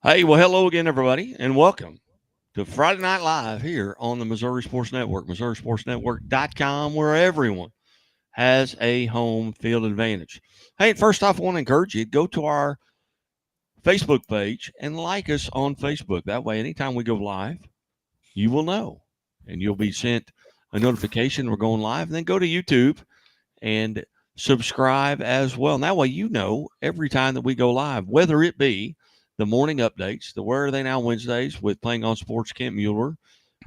Hey, well, hello again, everybody, and welcome to Friday Night Live here on the Missouri Sports Network, MissouriSportsNetwork.com, where everyone has a home field advantage. Hey, first off, I want to encourage you to go to our Facebook page and like us on Facebook. That way, anytime we go live, you will know and you'll be sent a notification we're going live. And then go to YouTube and subscribe as well. And that way, you know every time that we go live, whether it be the morning updates, the Where Are They Now Wednesdays with Playing on Sports Kent Mueller,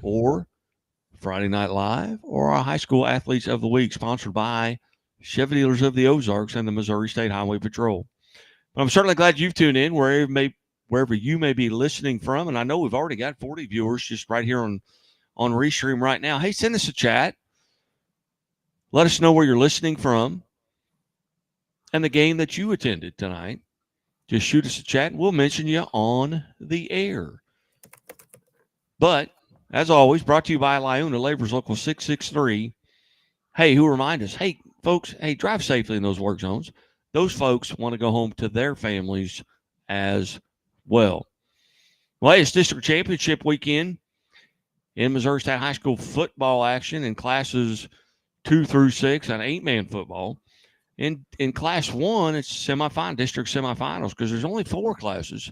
or Friday Night Live, or our High School Athletes of the Week, sponsored by Chevy Dealers of the Ozarks and the Missouri State Highway Patrol. But I'm certainly glad you've tuned in wherever you may be listening from. And I know we've already got 40 viewers just right here on Restream right now. Hey, send us a chat. Let us know where you're listening from and the game that you attended tonight. Just shoot us a chat and we'll mention you on the air. But as always, brought to you by Liona Labor's Local 663. Hey, who remind us, hey, folks, hey, drive safely in those work zones. Those folks want to go home to their families as well. Well, hey, it's district championship weekend in Missouri State High School football action in classes 2 through 6 on 8-man football. In Class 1, it's district semifinals, because there's only 4 classes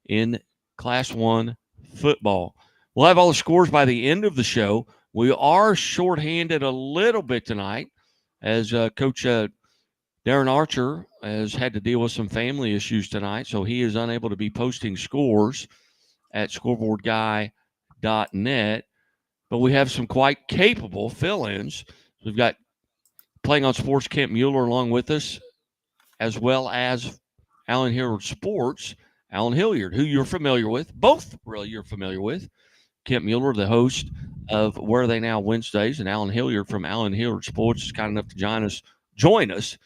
in Class 1 football. We'll have all the scores by the end of the show. We are shorthanded a little bit tonight as Coach Darren Archer has had to deal with some family issues tonight, so he is unable to be posting scores at scoreboardguy.net. But we have some quite capable fill-ins. We've got Playing on Sports Kent Mueller along with us, as well as Allen Hilliard Sports, Alan Hilliard, who you're familiar with. Both really you're familiar with. Kent Mueller, the host of Where Are They Now Wednesdays, and Alan Hilliard from Alan Hilliard Sports is kind enough to join us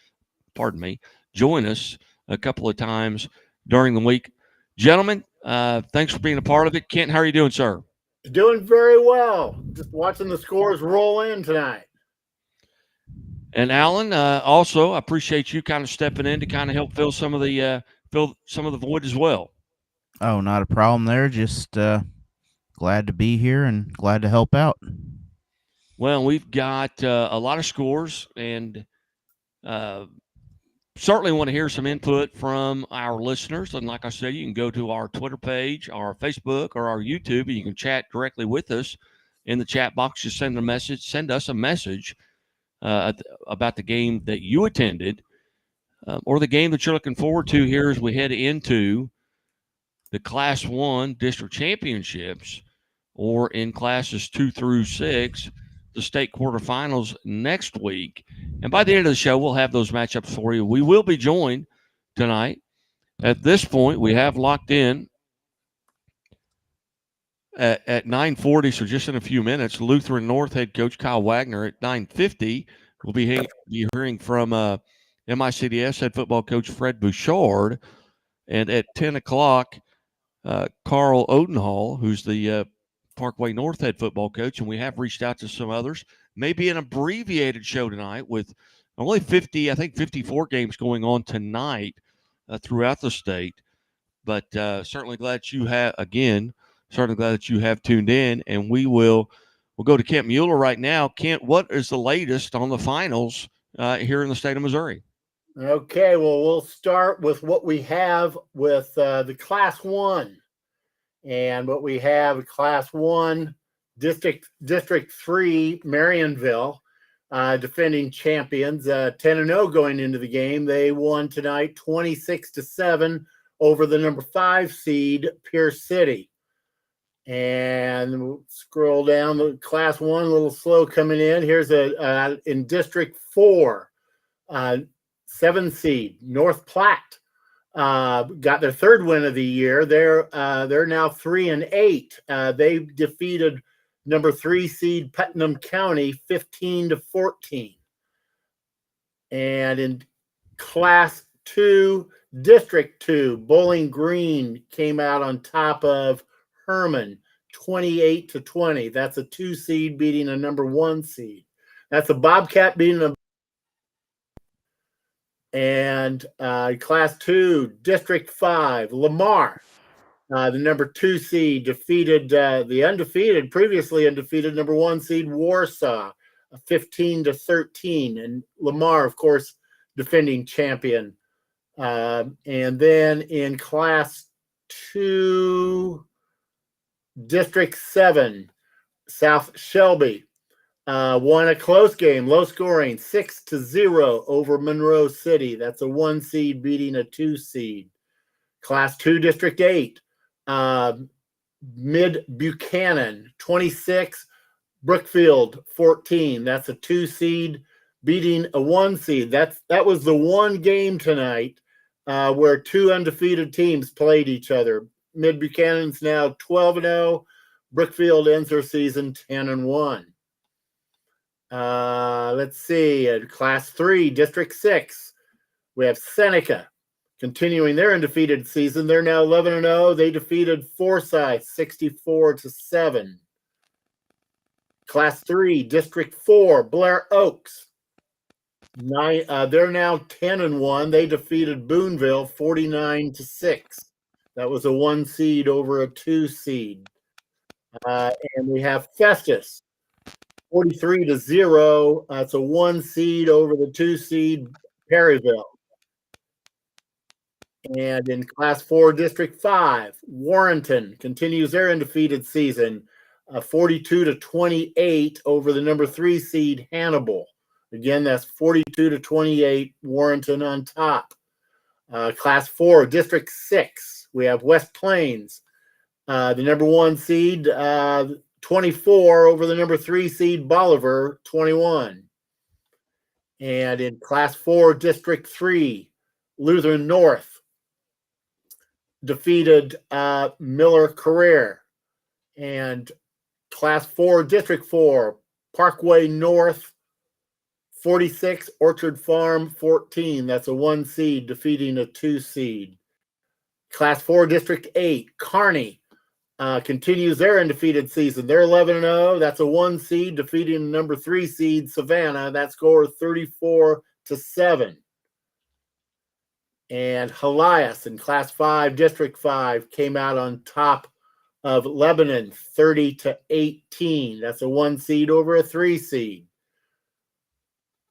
a couple of times during the week. Gentlemen, thanks for being a part of it. Kent, how are you doing, sir? Doing very well. Just watching the scores roll in tonight. And Alan, also, I appreciate you kind of stepping in to kind of help fill some of the void as well. Oh, not a problem there. Just glad to be here and glad to help out. Well, we've got a lot of scores, and certainly want to hear some input from our listeners. And like I said, you can go to our Twitter page, our Facebook, or our YouTube, and you can chat directly with us in the chat box. Just send us a message about the game that you attended, or the game that you're looking forward to here as we head into the Class 1 district championships, or in classes 2 through 6, the state quarterfinals next week. And by the end of the show, we'll have those matchups for you. We will be joined tonight. At this point, we have locked in at 9:40, so just in a few minutes, Lutheran North head coach Kyle Wagner. At 9:50, we'll be hearing from MICDS head football coach Fred Bouchard. And at 10 o'clock, Carl Odenhall, who's the Parkway North head football coach, and we have reached out to some others. Maybe an abbreviated show tonight with only 54 games going on tonight throughout the state. But certainly glad that you have tuned in, and we'll go to Kent Mueller right now. Kent, what is the latest on the finals here in the state of Missouri? Okay, well, we'll start with what we have with the Class 1. And what we have, Class 1, District 3, Marionville, defending champions, 10-0 going into the game. They won tonight 26-7 over the number 5 seed, Pierce City. And we'll scroll down the Class 1, a little slow coming in. Here's in District 4, 7 seed, North Platte. Got their 3rd win of the year. They're now 3-8. They defeated number 3 seed Putnam County 15-14. And in Class 2, District 2, Bowling Green came out on top of Herman 28-20. That's a 2 seed beating a number 1 seed. That's a Bobcat beating a. And Class 2, District 5, Lamar The number 2 seed defeated the previously undefeated number 1 seed Warsaw, 15-13, and Lamar, of course, defending champion. And then in Class 2, District 7, South Shelby won a close game, low scoring, 6-0 over Monroe City. That's a 1 seed beating a 2 seed. Class 2, District 8, Mid Buchanan, 26, Brookfield, 14. That's a 2 seed beating a 1 seed. That was the one game tonight where 2 undefeated teams played each other. Mid Buchanan's now 12-0. Brookfield ends their season 10-1. Let's see. Class 3, District 6, we have Seneca continuing their undefeated season. They're now 11-0. They defeated Forsyth 64-7. Class 3, District 4, Blair Oaks. They're now 10-1. They defeated Boonville 49-6. That was a 1 seed over a 2 seed. And we have Festus, 43-0. That's a 1 seed over the 2 seed Perryville. And in Class 4, District 5, Warrenton continues their undefeated season, 42-28 over the number 3 seed Hannibal. Again, that's 42-28, Warrenton on top. Class 4, District 6, we have West Plains, the number 1 seed, 24 over the number 3 seed Bolivar, 21. And in Class 4, District 3, Lutheran North defeated Miller Career. And Class 4, District 4, Parkway North, 46, Orchard Farm, 14. That's a 1 seed defeating a 2 seed. Class 4, District 8, Kearney continues their undefeated season. They're 11-0. That's a 1 seed defeating number 3 seed Savannah. That score 34-7. And Helias in Class 5, District 5 came out on top of Lebanon 30-18. That's a 1 seed over a 3 seed.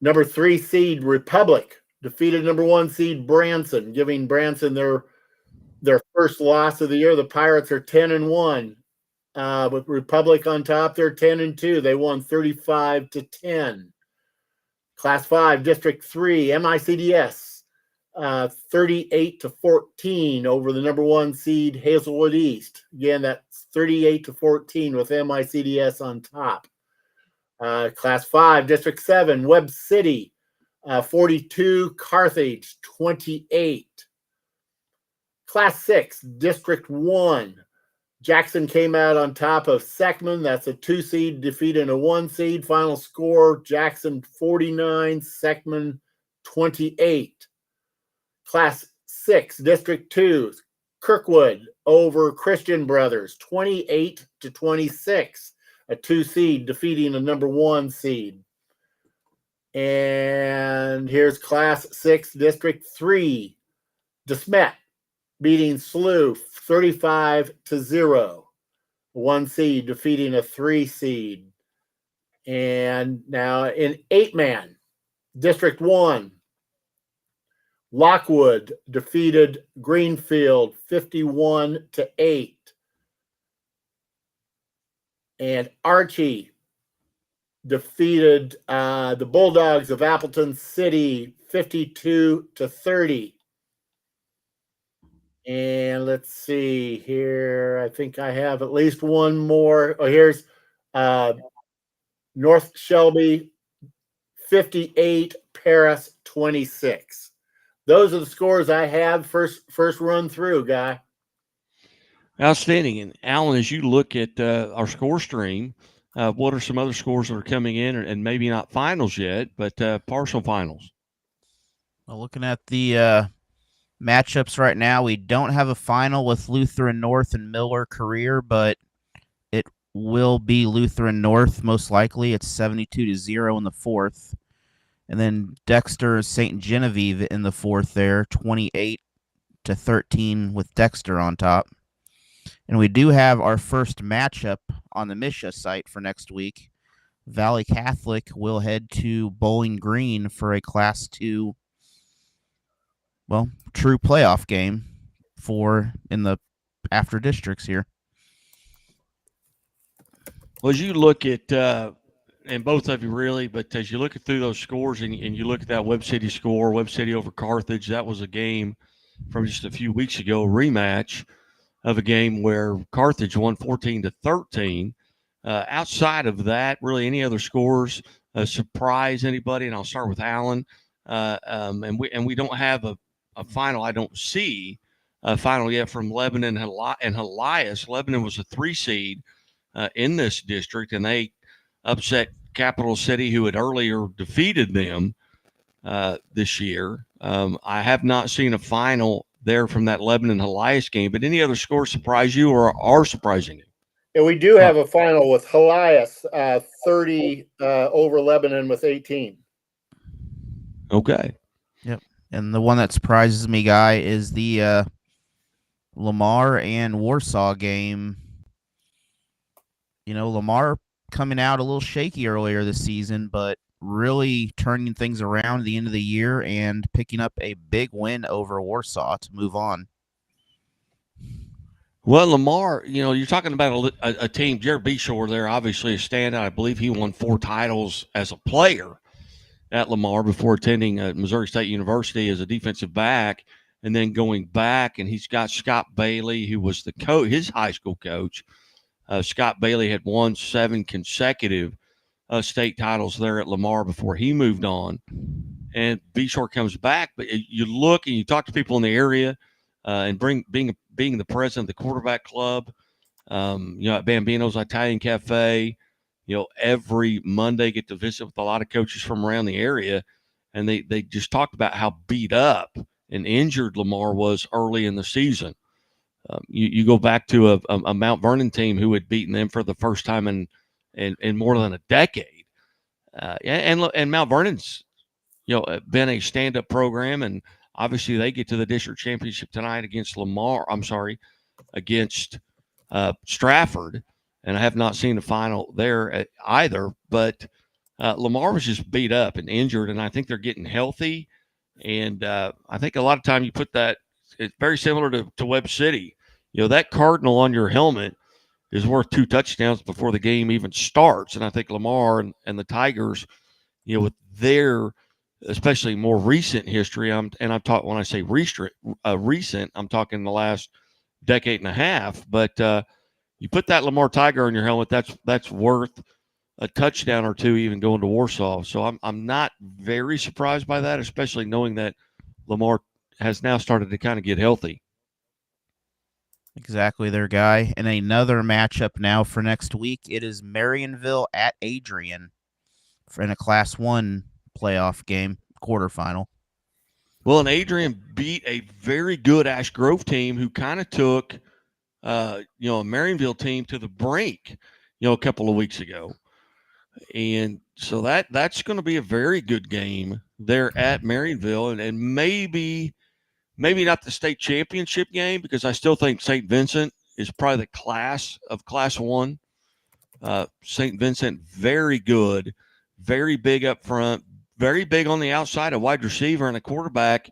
Number 3 seed Republic defeated number 1 seed Branson, giving Branson their first loss of the year. The Pirates are 10-1. With Republic on top, they're 10-2. They won 35-10. Class 5, District 3, MICDS, 38-14 over the number 1 seed Hazelwood East. Again, that's 38-14 with MICDS on top. Class 5, District 7, Webb City, 42, Carthage, 28. Class 6, District 1, Jackson came out on top of Seckman. That's a 2 seed defeating a 1 seed. Final score, Jackson 49, Seckman 28. Class 6, District 2, Kirkwood over Christian Brothers, 28-26. A 2 seed defeating a number 1 seed. And here's Class 6, District 3, DeSmet beating SLU 35-0. 1 seed defeating a 3 seed. And now in 8-man, District 1, Lockwood defeated Greenfield 51-8. And Archie defeated the Bulldogs of Appleton City 52-30. And let's see here. I think I have at least one more. Oh, here's North Shelby 58, Paris 26. Those are the scores I have first run through, Guy. Outstanding. And Alan, as you look at our score stream, what are some other scores that are coming in, and maybe not finals yet, but partial finals? Well, looking at the matchups right now, we don't have a final with Lutheran North and Miller Career, but it will be Lutheran North most likely. It's 72-0 in the 4th. And then Dexter St. Genevieve in the 4th there, 28-13 with Dexter on top. And we do have our first matchup on the Misha site for next week. Valley Catholic will head to Bowling Green for a Class 2, true playoff game in the after districts here. Well, as you look at, and both of you really, but as you look through those scores and you look at that Webb City score, Webb City over Carthage, that was a game from just a few weeks ago, a rematch of a game where Carthage won 14-13. Outside of that, really any other scores surprise anybody? And I'll start with Allen. And we don't have a final. I don't see a final yet from Lebanon and Elias. Lebanon was a 3 seed in this district, and they upset Capital City, who had earlier defeated them this year. I have not seen a final there from that Lebanon Elias game, but any other scores surprise you or are surprising you? And we do have a final with Elias 30 over Lebanon with 18. Okay. Yep. And the one that surprises me, Guy, is the Lamar and Warsaw game. Lamar coming out a little shaky earlier this season, but really turning things around at the end of the year and picking up a big win over Warsaw to move on. Well, Lamar, you're talking about a team. Jared Beshore there, obviously a standout. I believe he won 4 titles as a player at Lamar before attending Missouri State University as a defensive back, and then going back, and he's got Scott Bailey, who was his high school coach. Scott Bailey had won 7 consecutive state titles there at Lamar before he moved on. And Beshore comes back, but you look and you talk to people in the area, and being the president of the quarterback club, at Bambino's Italian Cafe, every Monday get to visit with a lot of coaches from around the area, and they just talked about how beat up and injured Lamar was early in the season. You go back to a Mount Vernon team who had beaten them for the first time in more than a decade, and Mount Vernon's been a stand-up program, and obviously they get to the district championship tonight against against Stratford, and I have not seen the final there either. But Lamar was just beat up and injured, and I think they're getting healthy. And I think a lot of time you put that, it's very similar to Webb City. That cardinal on your helmet is worth 2 touchdowns before the game even starts. And I think Lamar and the Tigers, with their especially more recent history, when I say recent, I'm talking the last decade and a half. But you put that Lamar Tiger on your helmet, that's worth a touchdown or 2 even going to Warsaw. So I'm not very surprised by that, especially knowing that Lamar has now started to kind of get healthy. Exactly there, Guy. And another matchup now for next week. It is Marionville at Adrian in a Class 1 playoff game, quarterfinal. Well, and Adrian beat a very good Ash Grove team who kind of took, a Marionville team to the brink, a couple of weeks ago. And so that's going to be a very good game there at Marionville, and maybe not the state championship game, because I still think St. Vincent is probably the class of Class 1. St. Vincent, very good, very big up front, very big on the outside, a wide receiver and a quarterback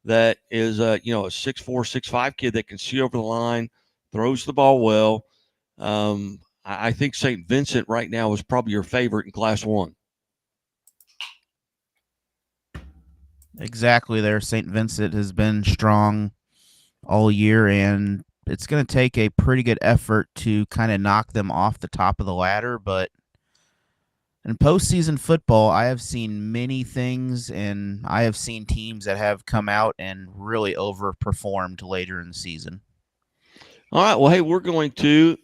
that is, a 6'4", 6'5" kid that can see over the line, throws the ball well. I think St. Vincent right now is probably your favorite in Class 1. Exactly there. St. Vincent has been strong all year, and it's going to take a pretty good effort to kind of knock them off the top of the ladder. But in postseason football, I have seen many things, and I have seen teams that have come out and really overperformed later in the season. All right. Well, hey, we're going to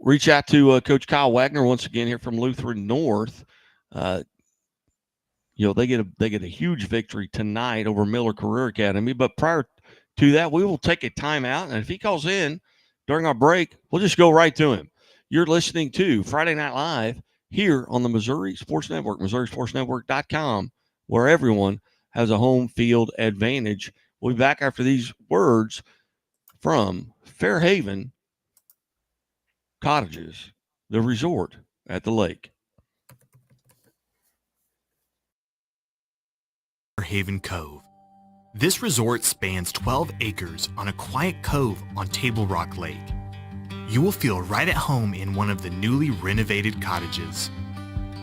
reach out to Coach Kyle Wagner once again here from Lutheran North. They get a huge victory tonight over Miller Career Academy. But prior to that, we will take a timeout, and if he calls in during our break, we'll just go right to him. You're listening to Friday Night Live here on the Missouri Sports Network, MissouriSportsNetwork.com, where everyone has a home field advantage. We'll be back after these words from Fairhaven Cottages, the resort at the lake. Fairhaven Cove. This resort spans 12 acres on a quiet cove on Table Rock Lake. You will feel right at home in one of the newly renovated cottages.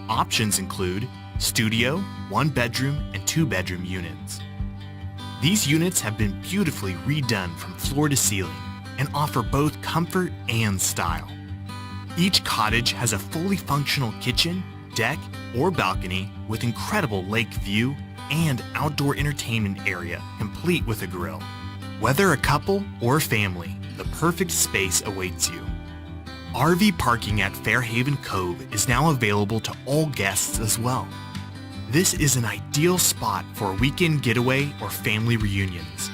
Options include studio, 1-bedroom, and 2-bedroom units. These units have been beautifully redone from floor to ceiling and offer both comfort and style. Each cottage has a fully functional kitchen, deck, or balcony with incredible lake view and outdoor entertainment area complete with a grill. Whether a couple or family, the perfect space awaits you. RV parking at Fairhaven Cove is now available to all guests as well. This is an ideal spot for a weekend getaway or family reunions.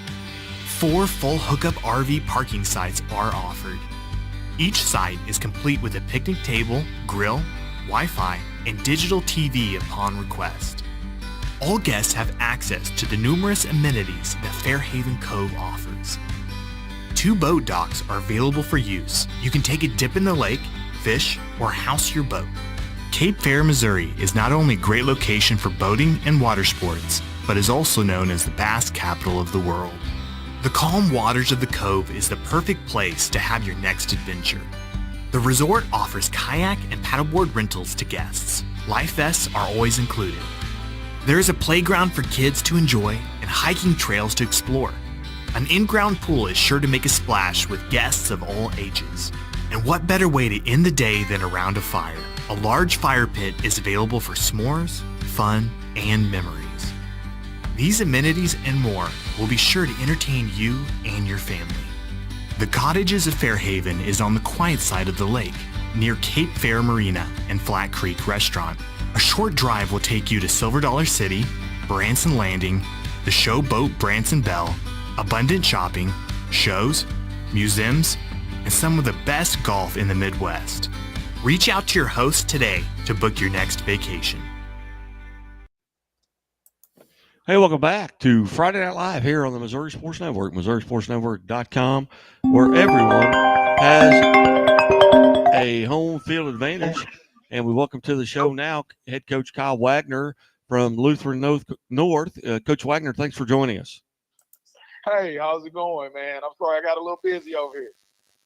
4 full hookup RV parking sites are offered. Each site is complete with a picnic table, grill, Wi-Fi, and digital TV upon request. All guests have access to the numerous amenities that Fairhaven Cove offers. 2 boat docks are available for use. You can take a dip in the lake, fish, or house your boat. Cape Fear, Missouri is not only a great location for boating and water sports, but is also known as the bass capital of the world. The calm waters of the cove is the perfect place to have your next adventure. The resort offers kayak and paddleboard rentals to guests. Life vests are always included. There is a playground for kids to enjoy and hiking trails to explore. An in-ground pool is sure to make a splash with guests of all ages. And what better way to end the day than around a fire? A large fire pit is available for s'mores, fun, and memories. These amenities and more will be sure to entertain you and your family. The Cottages of Fairhaven is on the quiet side of the lake, near Cape Fear Marina and Flat Creek Restaurant. A short drive will take you to Silver Dollar City, Branson Landing, the show boat Branson Bell, abundant shopping, shows, museums, and some of the best golf in the Midwest. Reach out to your host today to book your next vacation. Hey, welcome back to Friday Night Live here on the Missouri Sports Network, MissouriSportsNetwork.com, where everyone has a home field advantage. And we welcome to the show now head coach Kyle Wagner from Lutheran North. Coach Wagner, thanks for joining us. Hey, how's it going, man? I'm sorry I got a little busy over here.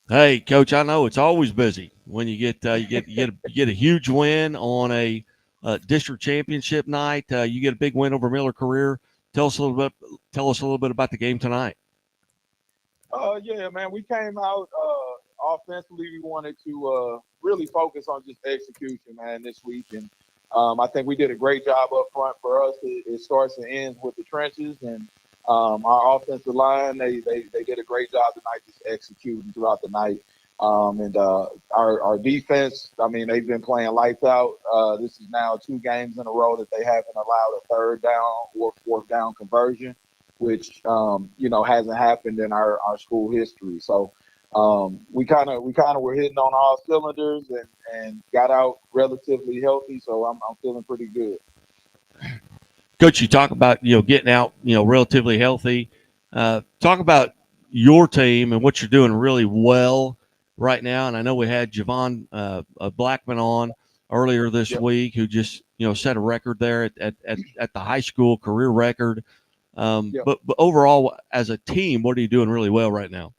Hey, Coach, I know it's always busy when you get a huge win on a district championship night. You get a big win over Miller Career. Tell us a little bit about the game tonight. Yeah, man, we came out offensively. We wanted to really focus on just execution, man, this week, and I think we did a great job up front. For us, it starts and ends with the trenches, and our offensive line, they did a great job tonight just executing throughout the night. And our defense, I mean, they've been playing lights out. This is now 2 games in a row that they haven't allowed a 3rd down or 4th down conversion, which, hasn't happened in our school history. So we kind of were hitting on all cylinders and got out relatively healthy. So I'm feeling pretty good. Coach, you talk about, getting out, relatively healthy. Talk about your team and what you're doing really well right now. And I know we had Javon Blackman on earlier this week who just, set a record there at the high school career record. But overall, as a team, what are you doing really well right now?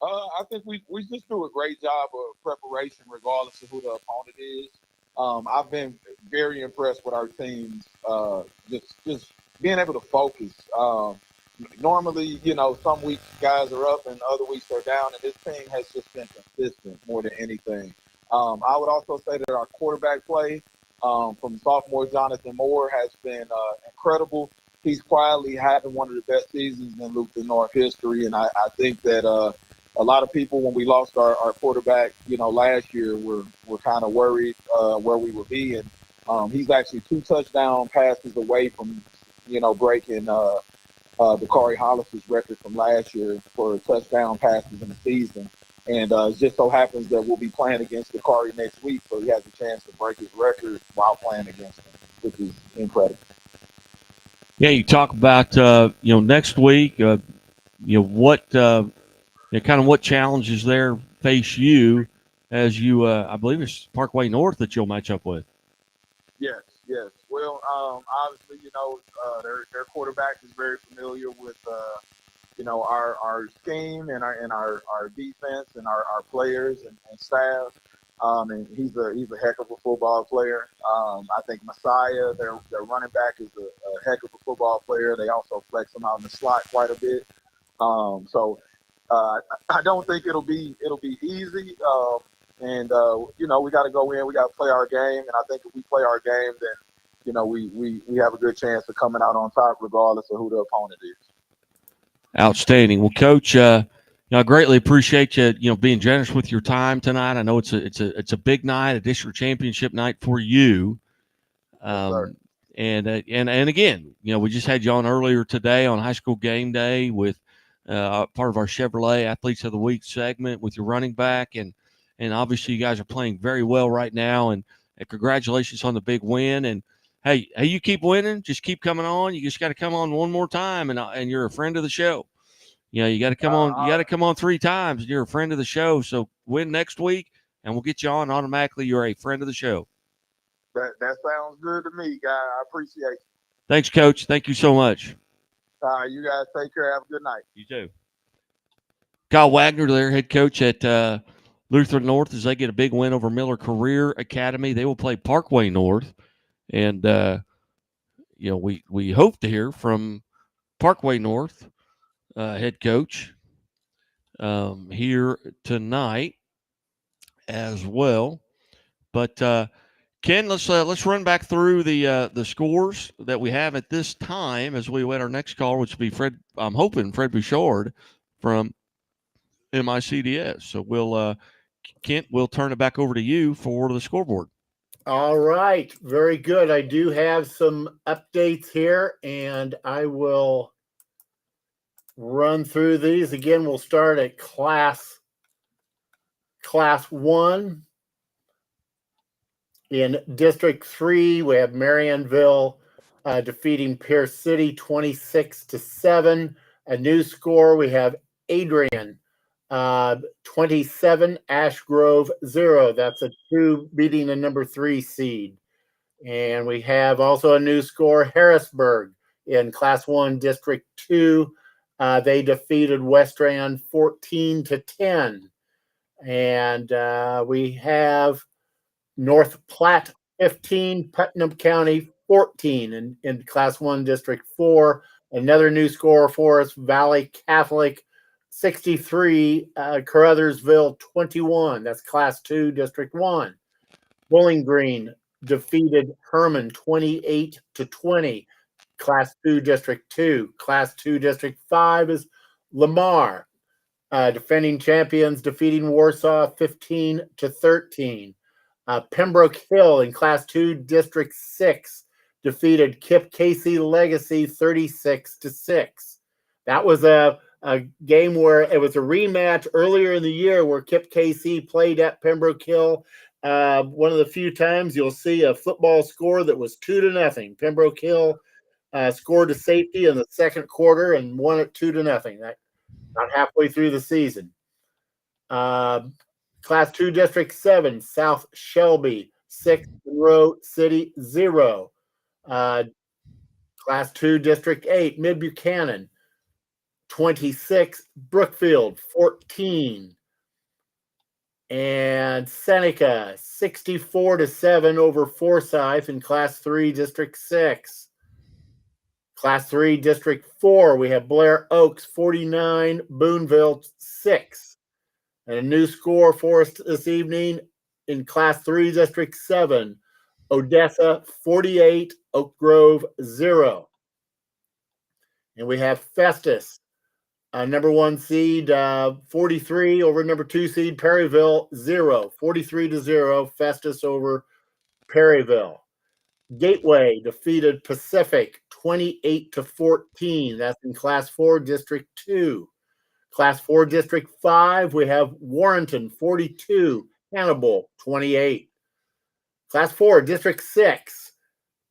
I think we just do a great job of preparation regardless of who the opponent is. I've been very impressed with our teams, just being able to focus. Normally, some weeks guys are up and other weeks are down, and this team has just been consistent more than anything. I would also say that our quarterback play from sophomore Jonathan Moore has been incredible. He's quietly having one of the best seasons in Lutheran North history, and I think that a lot of people, when we lost our quarterback, last year, were kind of worried where we would be. And he's actually 2 touchdown passes away from, breaking Bakari Hollis's record from last year for touchdown passes in the season. And it just so happens that we'll be playing against Bakari next week, so he has a chance to break his record while playing against him, which is incredible. Yeah, you talk about, next week, what kind of what challenges there face you as you, I believe it's Parkway North that you'll match up with. Yes, yes. Well, obviously, their quarterback is very familiar with our scheme and our defense and our players and staff. And he's a heck of a football player. I think Messiah, their running back, is a heck of a football player. They also flex him out in the slot quite a bit. So I don't think it'll be easy. And we got to go in. We got to play our game. And I think if we play our game, then we have a good chance of coming out on top, regardless of who the opponent is. Outstanding. Well, Coach, I greatly appreciate you, being generous with your time tonight. I know it's a big night, a district championship night for you. And again, we just had you on earlier today on High School Game Day with part of our Chevrolet Athletes of the Week segment with your running back, and obviously you guys are playing very well right now. And congratulations on the big win. And hey, you keep winning, just keep coming on. You just got to come on one more time, and you're a friend of the show. You got to come on. You got to come on 3 times, and you're a friend of the show. So win next week, and we'll get you on automatically. You're a friend of the show. That sounds good to me, guy. I appreciate it. Thanks, Coach. Thank you so much. You guys take care. Have a good night. You too. Kyle Wagner, their head coach at Lutheran North, as they get a big win over Miller Career Academy. They will play Parkway North, and we hope to hear from Parkway North head coach here tonight as well. But Ken, let's run back through the scores that we have at this time as we wait our next call, which will be Fred. I'm hoping Fred Bouchard from MICDS. So Kent, we'll turn it back over to you for the scoreboard. All right, very good. I do have some updates here, and I will run through these. Again, we'll start at Class 1. In District 3, we have Marionville defeating Pierce City 26-7. A new score, we have Adrian 27, Ash Grove 0. That's a 2 beating the number 3 seed. And we have also a new score, Harrisburg in Class 1, District 2. They defeated Westrand 14-10. And we have North Platte 15, Putnam County 14 in Class 1, District 4. Another new score for us, Valley Catholic 63, Caruthersville 21. That's Class 2, District 1. Bowling Green defeated Herman 28-20, Class 2, District 2. Class 2, District 5 is Lamar, defending champions, defeating Warsaw 15-13. Pembroke Hill in Class 2, District 6 defeated Kip Casey Legacy 36-6. That was a game where it was a rematch earlier in the year where Kip Casey played at Pembroke Hill. One of the few times you'll see a football score that was 2-0. Pembroke Hill scored to safety in the second quarter and won it 2-0. That about halfway through the season. Class 2, District 7, South Shelby 6, Monroe City 0. Class 2, District 8, Mid Buchanan 26, Brookfield 14. And Seneca 64-7 over Forsyth in Class 3, District 6. Class 3, District 4, we have Blair Oaks 49, Boonville 6. And a new score for us this evening in Class 3, District 7, Odessa 48, Oak Grove 0. And we have Festus, number 1 seed, 43 over number 2 seed, Perryville 0. 43-0, Festus over Perryville. Gateway defeated Pacific 28-14. That's in Class 4, District 2. Class 4, District 5, we have Warrenton 42, Hannibal 28. Class 4, District 6,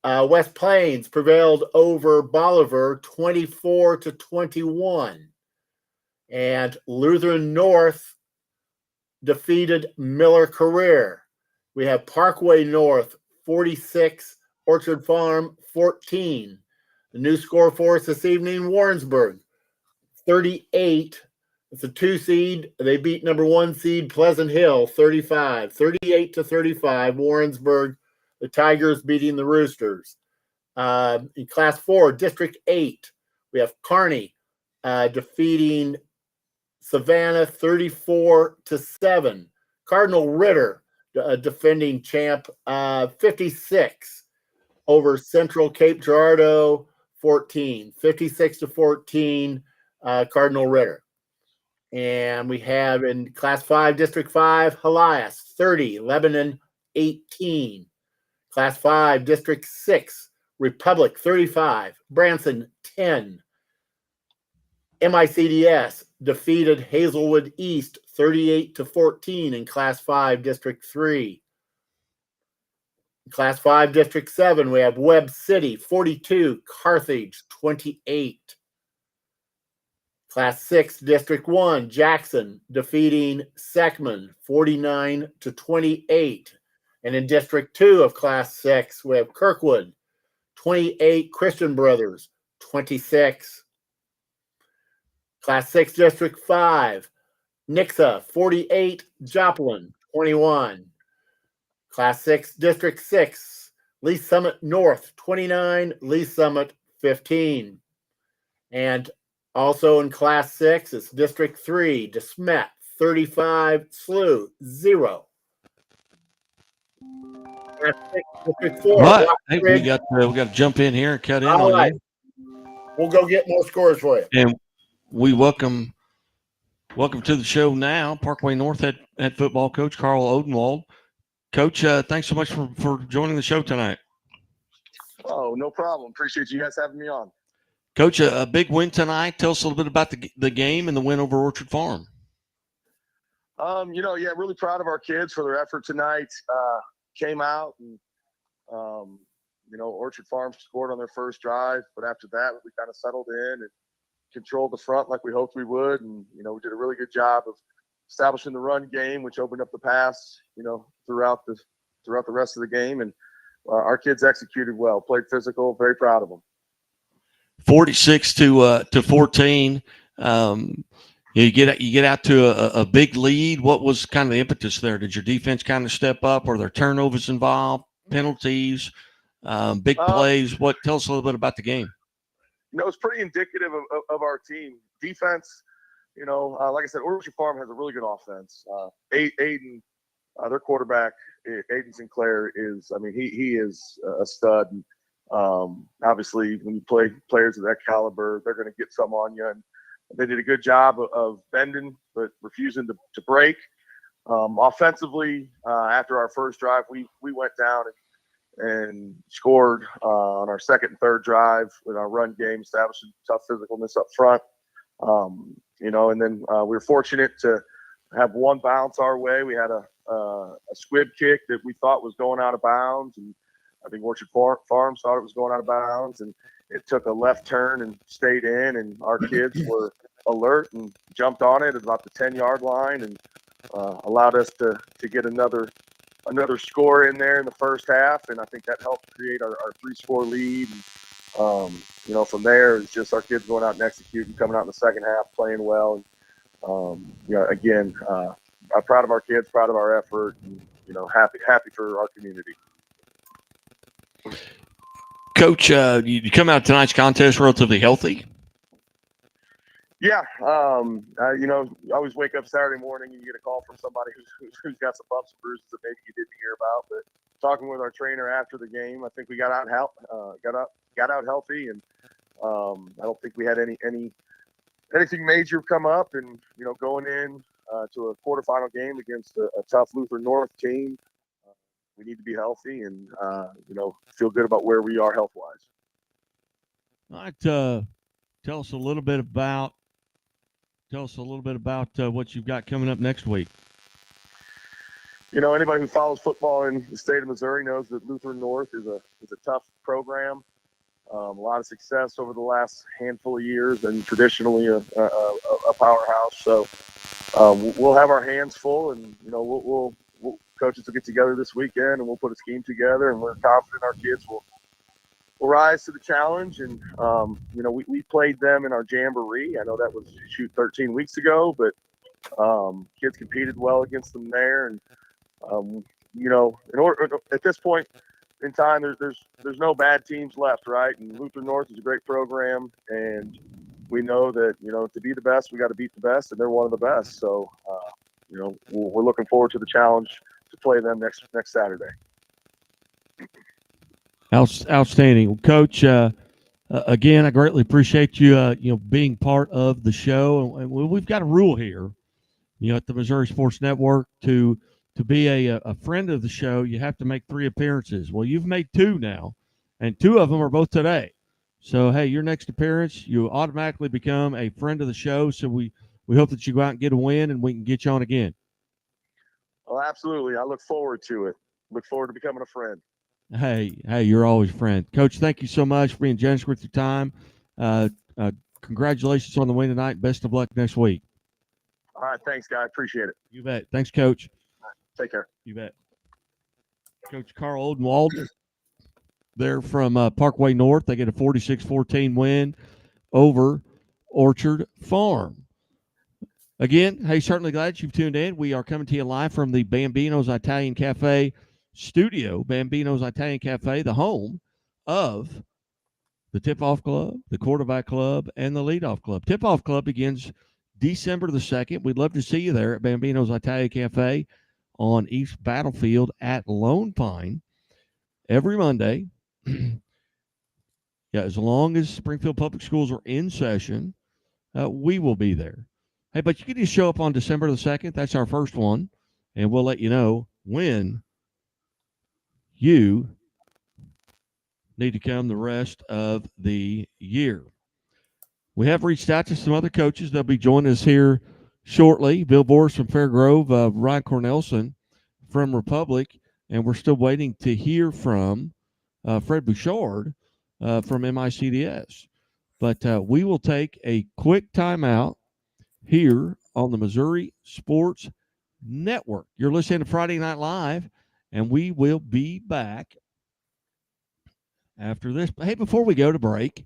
West Plains prevailed over Bolivar 24-21. And Lutheran North defeated Miller Career. We have Parkway North 46, Orchard Farm 14. The new score for us this evening, Warrensburg 38. It's a 2 seed. They beat number 1 seed Pleasant Hill 35, 38-35. Warrensburg, the Tigers beating the Roosters. In Class 4, District 8, we have Kearney defeating Savannah 34-7. Cardinal Ritter, defending champ, 56 over Central Cape Girardeau 14, 56-14. Cardinal Ritter. And we have in Class 5, District 5, Helias 30, Lebanon 18. Class 5, District 6, Republic 35, Branson 10. MICDS defeated Hazelwood East 38-14 in Class 5, District 3. In Class 5, District 7, we have Webb City 42, Carthage 28. Class 6, District 1, Jackson defeating Seckman 49-28. And in District 2 of Class 6, we have Kirkwood 28, Christian Brothers 26. Class 6, District 5, Nixa 48, Joplin 21. Class 6, District 6, Lee Summit North 29, Lee Summit 15. And also in Class 6, it's District 3, DeSmet 35, SLU 0. Class 6, District 4. Right. Hey, we got to jump in here and cut in All on right. you. We'll go get more scores for you. And we welcome to the show now, Parkway North head football coach Carl Odenwald. Coach, thanks so much for joining the show tonight. Oh, no problem. Appreciate you guys having me on. Coach, a big win tonight. Tell us a little bit about the game and the win over Orchard Farm. Really proud of our kids for their effort tonight. Came out and, Orchard Farm scored on their first drive, but after that, we kind of settled in and controlled the front like we hoped we would. And, we did a really good job of establishing the run game, which opened up the pass, throughout the rest of the game. And our kids executed well, played physical, very proud of them. 46-14. You get out to a big lead. What was kind of the impetus there? Did your defense kind of step up? Are there turnovers involved, penalties, big plays? Tell us a little bit about the game. It's pretty indicative of our team. Defense, like I said, Orchard Farm has a really good offense. Aiden, their quarterback, Aiden Sinclair, he is a stud. And, obviously, when you play players of that caliber, they're going to get some on you. And they did a good job of bending, but refusing to break. Offensively, after our first drive, we went down and scored on our second and third drive with our run game, establishing tough physicalness up front. And then we were fortunate to have one bounce our way. We had a squib kick that we thought was going out of bounds, and I think Orchard Farms thought it was going out of bounds, and it took a left turn and stayed in, and our kids were alert and jumped on it at about the 10-yard line and allowed us to get another score in there in the first half, and I think that helped create our 3-score lead. And, from there, it's just our kids going out and executing, coming out in the second half, playing well. And, again, I'm proud of our kids, proud of our effort, and, happy for our community. Coach, you come out of tonight's contest relatively healthy. Yeah, you always wake up Saturday morning and you get a call from somebody who's got some bumps and bruises that maybe you didn't hear about. But talking with our trainer after the game, I think we got out healthy, and I don't think we had anything major come up. And going in to a quarterfinal game against a tough Lutheran North team, we need to be healthy and feel good about where we are health wise. All right, tell us a little bit about what you've got coming up next week. Anybody who follows football in the state of Missouri knows that Lutheran North is a tough program. A lot of success over the last handful of years, and traditionally a powerhouse. So we'll have our hands full, and we'll coaches will get together this weekend, and we'll put a scheme together, and we're confident our kids will rise to the challenge. And we played them in our jamboree. I know that was 13 weeks ago, but kids competed well against them there. And in order at this point in time, there's no bad teams left, right? And Luther North is a great program, and we know that to be the best, we got to beat the best, and they're one of the best. So we're looking forward to the challenge to play them next Saturday. Outstanding, Coach. Again, I greatly appreciate you being part of the show. And we've got a rule here, at the Missouri Sports Network to be a friend of the show. You have to make 3 appearances. Well, you've made 2 now, and 2 of them are both today. So hey, your next appearance, you automatically become a friend of the show. So we hope that you go out and get a win, and we can get you on again. Oh, absolutely. I look forward to it. Look forward to becoming a friend. Hey, you're always a friend. Coach, thank you so much for being generous with your time. Congratulations on the win tonight. Best of luck next week. All right. Thanks, guy. Appreciate it. You bet. Thanks, Coach. Take care. You bet. Coach Carl Odenwald, they're from Parkway North. They get a 46-14 win over Orchard Farm. Again, hey, certainly glad you've tuned in. We are coming to you live from the Bambino's Italian Cafe studio. Bambino's Italian Cafe, the home of the Tip-Off Club, the Quarterback Club, and the Leadoff Club. Tip-Off Club begins December the 2nd. We'd love to see you there at Bambino's Italian Cafe on East Battlefield at Lone Pine every Monday. As long as Springfield Public Schools are in session, we will be there. Hey, but you can just show up on December the 2nd. That's our first one, and we'll let you know when you need to come the rest of the year. We have reached out to some other coaches. They'll be joining us here shortly. Bill Boris from Fairgrove, Ryan Cornelson from Republic, and we're still waiting to hear from Fred Bouchard from MICDS. But we will take a quick timeout here on the Missouri Sports Network. You're listening to Friday Night Live, and we will be back after this. Hey, before we go to break,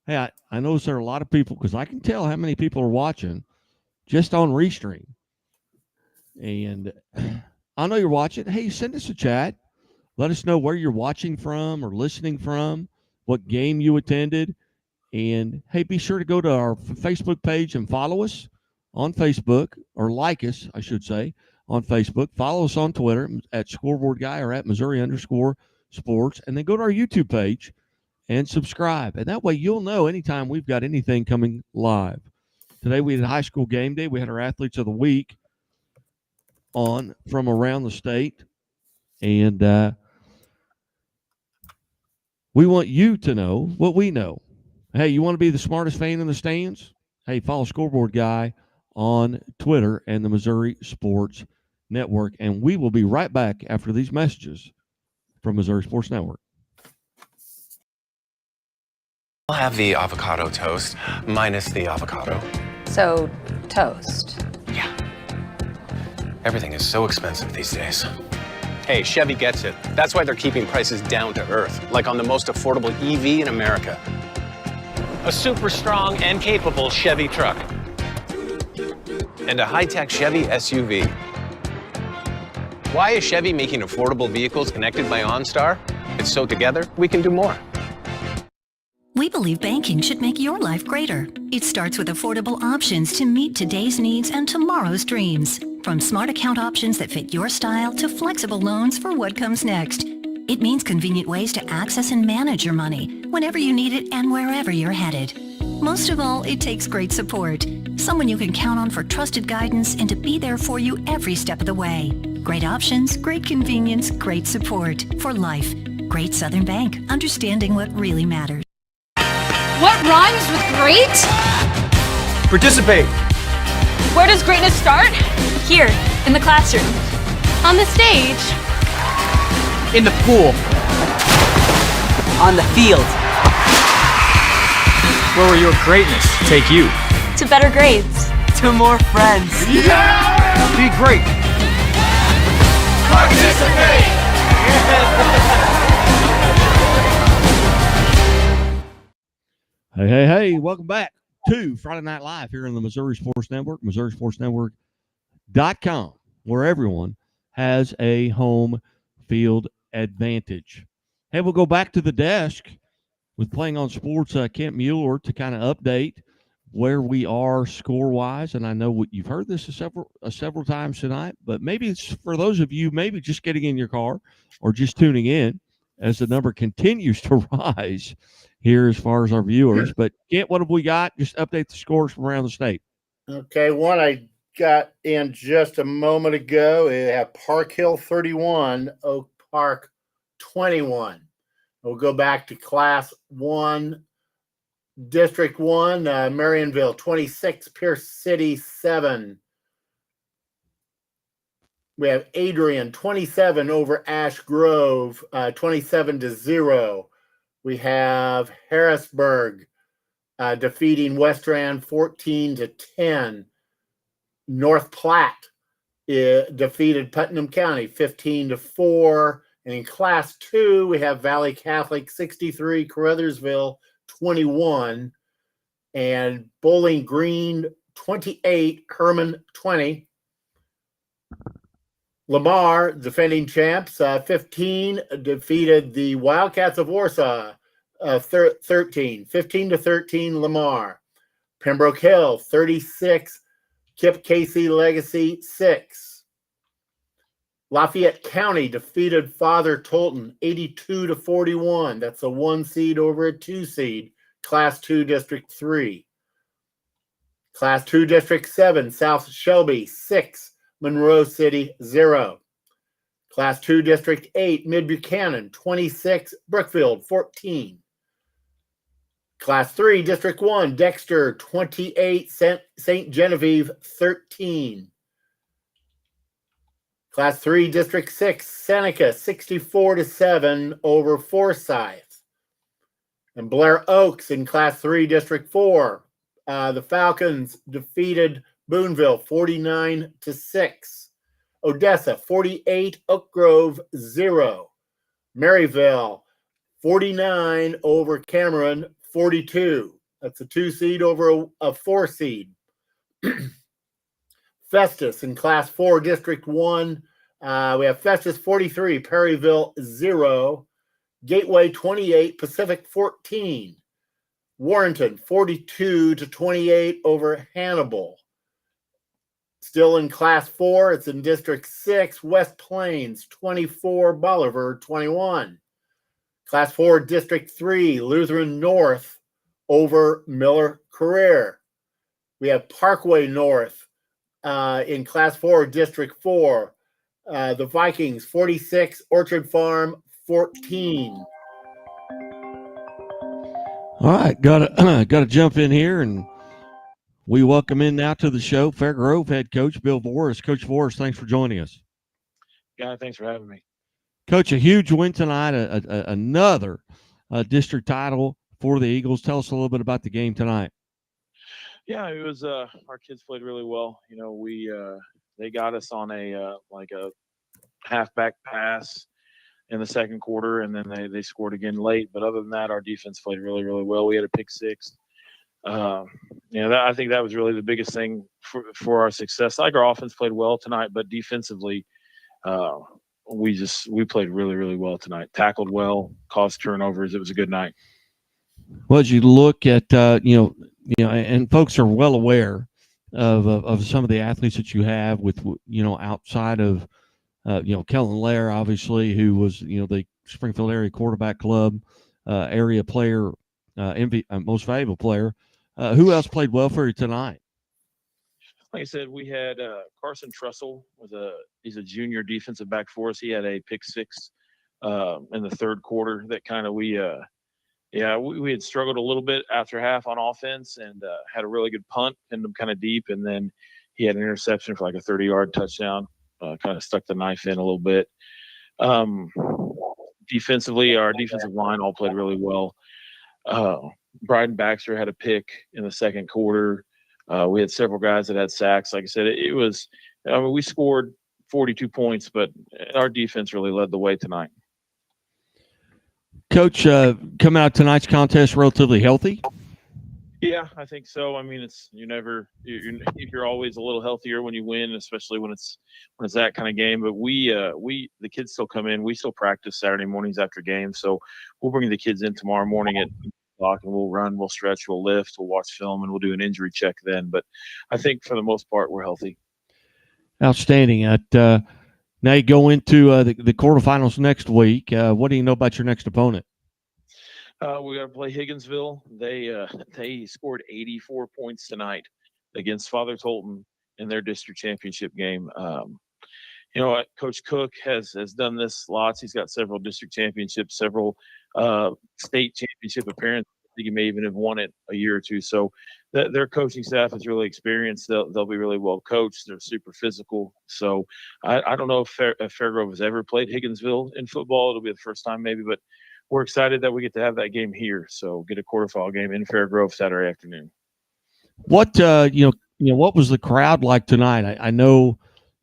hey, I notice there are a lot of people, because I can tell how many people are watching just on Restream. And I know you're watching. Hey, send us a chat. Let us know where you're watching from or listening from, what game you attended. And, hey, be sure to go to our Facebook page and follow us on Facebook, or like us, I should say, on Facebook. Follow us on Twitter at Scoreboard Guy or at Missouri_sports. And then go to our YouTube page and subscribe. And that way you'll know anytime we've got anything coming live. Today we had high school game day. We had our athletes of the week on from around the state. And we want you to know what we know. Hey, you want to be the smartest fan in the stands? Hey, follow Scoreboard Guy on Twitter and the Missouri Sports Network. And we will be right back after these messages from Missouri Sports Network. I'll have the avocado toast minus the avocado. So, toast. Yeah. Everything is so expensive these days. Hey, Chevy gets it. That's why they're keeping prices down to earth, like on the most affordable EV in America. A super strong and capable Chevy truck. And a high-tech Chevy SUV. Why is Chevy making affordable vehicles connected by OnStar? It's so together we can do more. We believe banking should make your life greater. It starts with affordable options to meet today's needs and tomorrow's dreams. From smart account options that fit your style to flexible loans for what comes next. It means convenient ways to access and manage your money whenever you need it and wherever you're headed. Most of all, it takes great support. Someone you can count on for trusted guidance and to be there for you every step of the way. Great options, great convenience, great support for life. Great Southern Bank, understanding what really matters. What rhymes with great? Participate. Where does greatness start? Here, in the classroom. On the stage. In the pool. On the field. Where will your greatness take you? To better grades. To more friends. Yeah! Be great. Participate! Hey, welcome back to Friday Night Live here on the Missouri Sports Network, MissouriSportsNetwork.com, where everyone has a home field advantage. Hey, we'll go back to the desk with Playing on Sports, Kent Mueller, to kind of update where we are score-wise. And I know what you've heard this several times tonight, but maybe it's for those of you maybe just getting in your car or just tuning in as the number continues to rise here as far as our viewers. But Kent, what have we got? Just update the scores from around the state. Okay, one I got in just a moment ago. We have Park Hill 31, Oak Park 21. We'll go back to Class 1, District 1, Marionville 26, Pierce City 7. We have Adrian 27 over Ash Grove, 27-0. We have Harrisburg defeating West Rand 14-10. North Platte defeated Putnam County 15-4. And in Class 2, we have Valley Catholic 63, Caruthersville 21, and Bowling Green 28, Herman 20. Lamar, defending champs, 15, defeated the Wildcats of Warsaw 15-13, Lamar. Pembroke Hill 36, Kip Casey Legacy 6. Lafayette County defeated Father Tolton 82-41. That's a 1 seed over a 2 seed. Class 2 District 3. Class 2 District 7, South Shelby 6, Monroe City 0. Class 2 District 8, Mid Buchanan 26, Brookfield 14. Class 3 District 1, Dexter 28, St. Genevieve 13. Class 3 District 6, Seneca 64-7 over Forsyth. And Blair Oaks in Class 3 District 4. The Falcons defeated Boonville 49-6. Odessa 48, Oak Grove 0. Maryville 49 over Cameron 42. That's a 2 seed over a 4 seed. Festus in Class 4 District 1. We have Festus 43, Perryville 0. Gateway 28, Pacific 14. Warrenton 42-28 over Hannibal. Still in Class 4, it's in District 6, West Plains 24, Bolivar 21. Class 4, District 3, Lutheran North over Miller Career. We have Parkway North in Class 4, District 4. The Vikings 46, Orchard Farm 14. All right, gotta jump in here, and we welcome in now to the show Fair Grove head coach Bill Voris. Coach Voris, thanks for joining us. Guy, thanks for having me. Coach, a huge win tonight, another district title for the Eagles. Tell us a little bit about the game tonight. Yeah, it was our kids played really well. You know, they got us on a halfback pass in the second quarter, and then they scored again late. But other than that, our defense played really, really well. We had a pick six. I think that was really the biggest thing for our success. Like, our offense played well tonight, but defensively, we played really, really well tonight. Tackled well, caused turnovers. It was a good night. Well, as you look at and folks are well aware of some of the athletes that you have with outside of Kellen Lair, obviously, who was the Springfield area quarterback club area player, most valuable player. Who else played well for you tonight? Like I said, we had Carson Trussell he's a junior defensive back for us. He had a pick six in the third quarter that kind of we had struggled a little bit after half on offense, and had a really good punt, pinned him kind of deep, and then he had an interception for like a 30-yard touchdown. Kind of stuck the knife in a little bit. Defensively, our defensive line all played really well. Bryden Baxter had a pick in the second quarter. We had several guys that had sacks. Like I said, it was. I mean, we scored 42 points, but our defense really led the way tonight. Coach, coming out of tonight's contest relatively healthy? Yeah, I think so. I mean, it's you're always a little healthier when you win, especially when it's that kind of game. But the kids still come in. We still practice Saturday mornings after games, so we'll bring the kids in tomorrow morning at o'clock, and we'll run, we'll stretch, we'll lift, we'll watch film, and we'll do an injury check then. But I think for the most part, we're healthy. Outstanding. Now you go into the quarterfinals next week. What do you know about your next opponent? We got to play Higginsville. They scored 84 points tonight against Father Tolton in their district championship game. Coach Cook has done this lots. He's got several district championships, several state championship appearances. I think he may even have won it a year or two. So their coaching staff is really experienced. They'll be really well coached. They're super physical. So I don't know if Fairgrove has ever played Higginsville in football. It'll be the first time maybe, but we're excited that we get to have that game here. So get a quarterfinal game in Fairgrove Saturday afternoon. What what was the crowd like tonight? I know,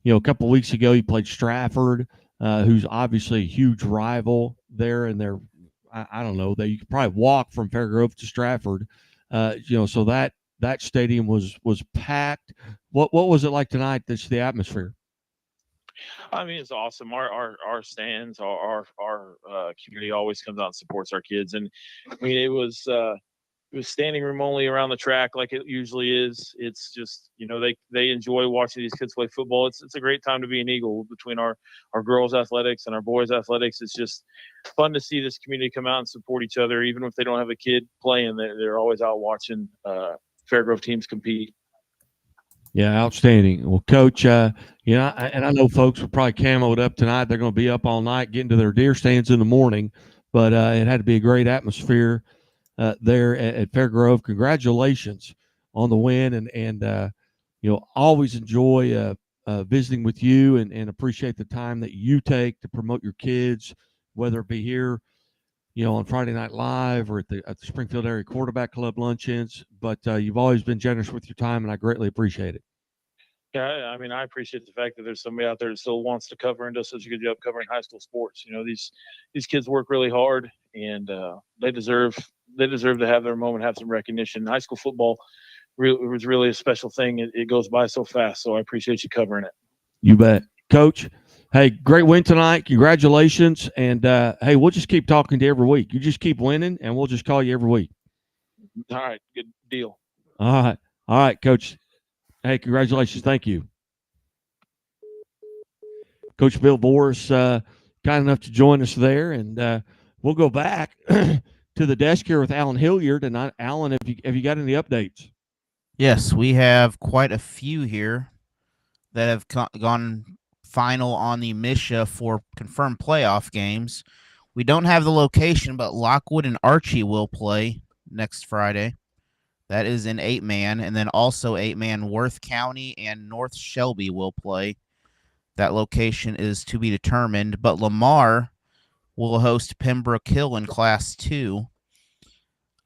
a couple of weeks ago you played Stratford, who's obviously a huge rival there, and they're I don't know, you could probably walk from Fairgrove to Stratford. So that stadium was packed. What was it like tonight? That's the atmosphere. I mean, it's awesome. Our stands, our community always comes out and supports our kids, and I mean, it was standing room only around the track like it usually is. It's just they enjoy watching these kids play football. It's a great time to be an Eagle. Between our girls athletics and our boys athletics, it's just fun to see this community come out and support each other, even if they don't have a kid playing. They're always out watching Fairgrove teams compete. Yeah, outstanding. Well, Coach, and I know folks were probably camoed up tonight. They're going to be up all night getting to their deer stands in the morning, but it had to be a great atmosphere there at Fairgrove. Congratulations on the win, and always enjoy visiting with you and appreciate the time that you take to promote your kids, whether it be here, on Friday Night Live or at the Springfield Area Quarterback Club luncheons. But you've always been generous with your time, and I greatly appreciate it. Yeah, I mean, I appreciate the fact that there's somebody out there that still wants to cover and does such a good job covering high school sports. These kids work really hard, and they deserve to have their moment, have some recognition. High school football was really a special thing. It goes by so fast, so I appreciate you covering it. You bet. Coach, hey, great win tonight. Congratulations. And, hey, we'll just keep talking to you every week. You just keep winning, and we'll just call you every week. All right. Good deal. All right, Coach. Hey, congratulations. Thank you. Coach Bill Boris, kind enough to join us there. And we'll go back to the desk here with Alan Hilliard. And Alan, have you got any updates? Yes, we have quite a few here that have gone final on the MSHA for confirmed playoff games. We don't have the location, but Lockwood and Archie will play next Friday. That is in 8-man, and then also 8-man Worth County and North Shelby will play. That location is to be determined, but Lamar will host Pembroke Hill in Class 2.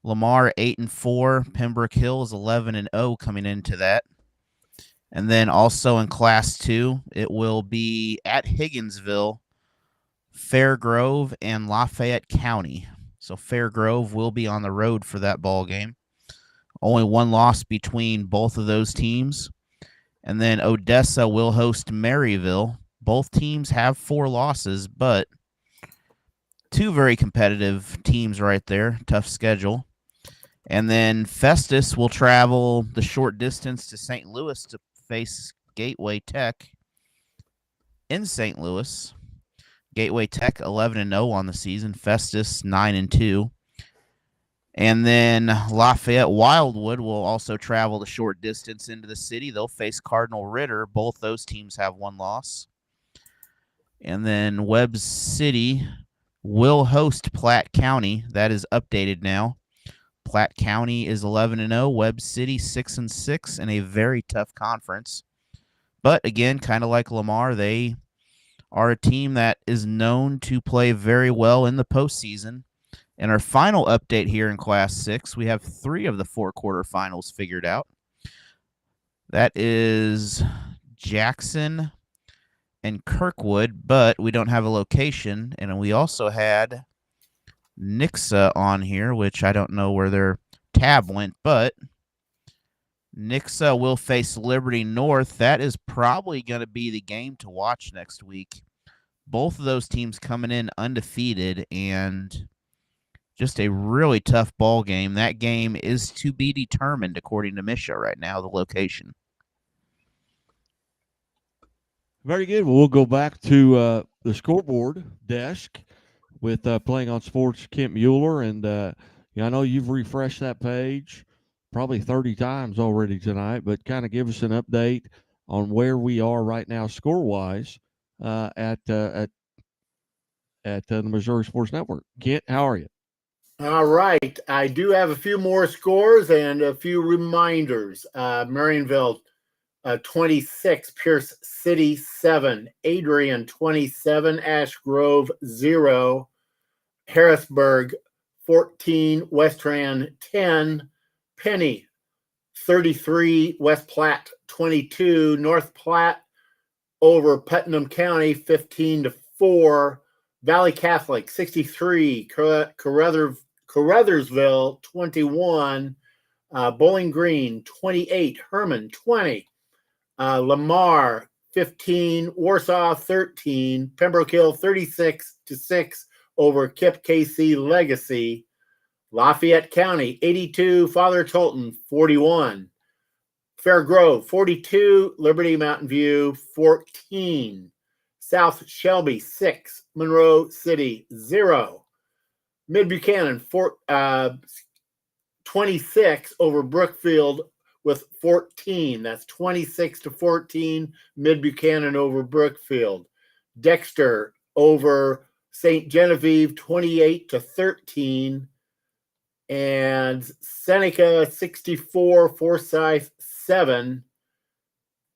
Lamar 8-4, Pembroke Hill is 11-0 coming into that. And then also in Class 2, it will be at Higginsville, Fairgrove, and Lafayette County. So Fairgrove will be on the road for that ball game. Only one loss between both of those teams. And then Odessa will host Maryville. Both teams have 4 losses, but 2 very competitive teams right there. Tough schedule. And then Festus will travel the short distance to St. Louis to face Gateway Tech in St. Louis. Gateway Tech 11-0 on the season. Festus 9-2. And then Lafayette Wildwood will also travel the short distance into the city. They'll face Cardinal Ritter. Both those teams have 1 loss. And then Webb City will host Platte County. That is updated now. Platte County is 11-0. Webb City 6-6 in a very tough conference. But again, kind of like Lamar, they are a team that is known to play very well in the postseason. And our final update here in Class 6, we have 3 of the 4 quarterfinals figured out. That is Jackson and Kirkwood, but we don't have a location. And we also had Nixa on here, which I don't know where their tab went, but Nixa will face Liberty North. That is probably going to be the game to watch next week. Both of those teams coming in undefeated and just a really tough ball game. That game is to be determined, according to Misha right now, the location. Very good. Well, we'll go back to the scoreboard desk with Playing on Sports, Kent Mueller. And I know you've refreshed that page probably 30 times already tonight, but kind of give us an update on where we are right now score-wise at the Missouri Sports Network. Kent, how are you? All right. I do have a few more scores and a few reminders. Marionville 26, Pierce City 7, Adrian 27, Ash Grove 0, Harrisburg 14, Westran 10, Penny 33, West Platte 22, North Platte over Putnam County 15-4, Valley Catholic 63, Caruthersville 21, Bowling Green 28, Herman 20, Lamar 15, Warsaw 13, Pembroke Hill 36-6 over Kip KC Legacy, Lafayette County 82, Father Tolton 41, Fair Grove 42, Liberty Mountain View 14, South Shelby 6, Monroe City 0, Mid Buchanan 26 over Brookfield with 14. That's 26-14. Mid Buchanan over Brookfield. Dexter over St. Genevieve 28-13. And Seneca 64, Forsyth 7.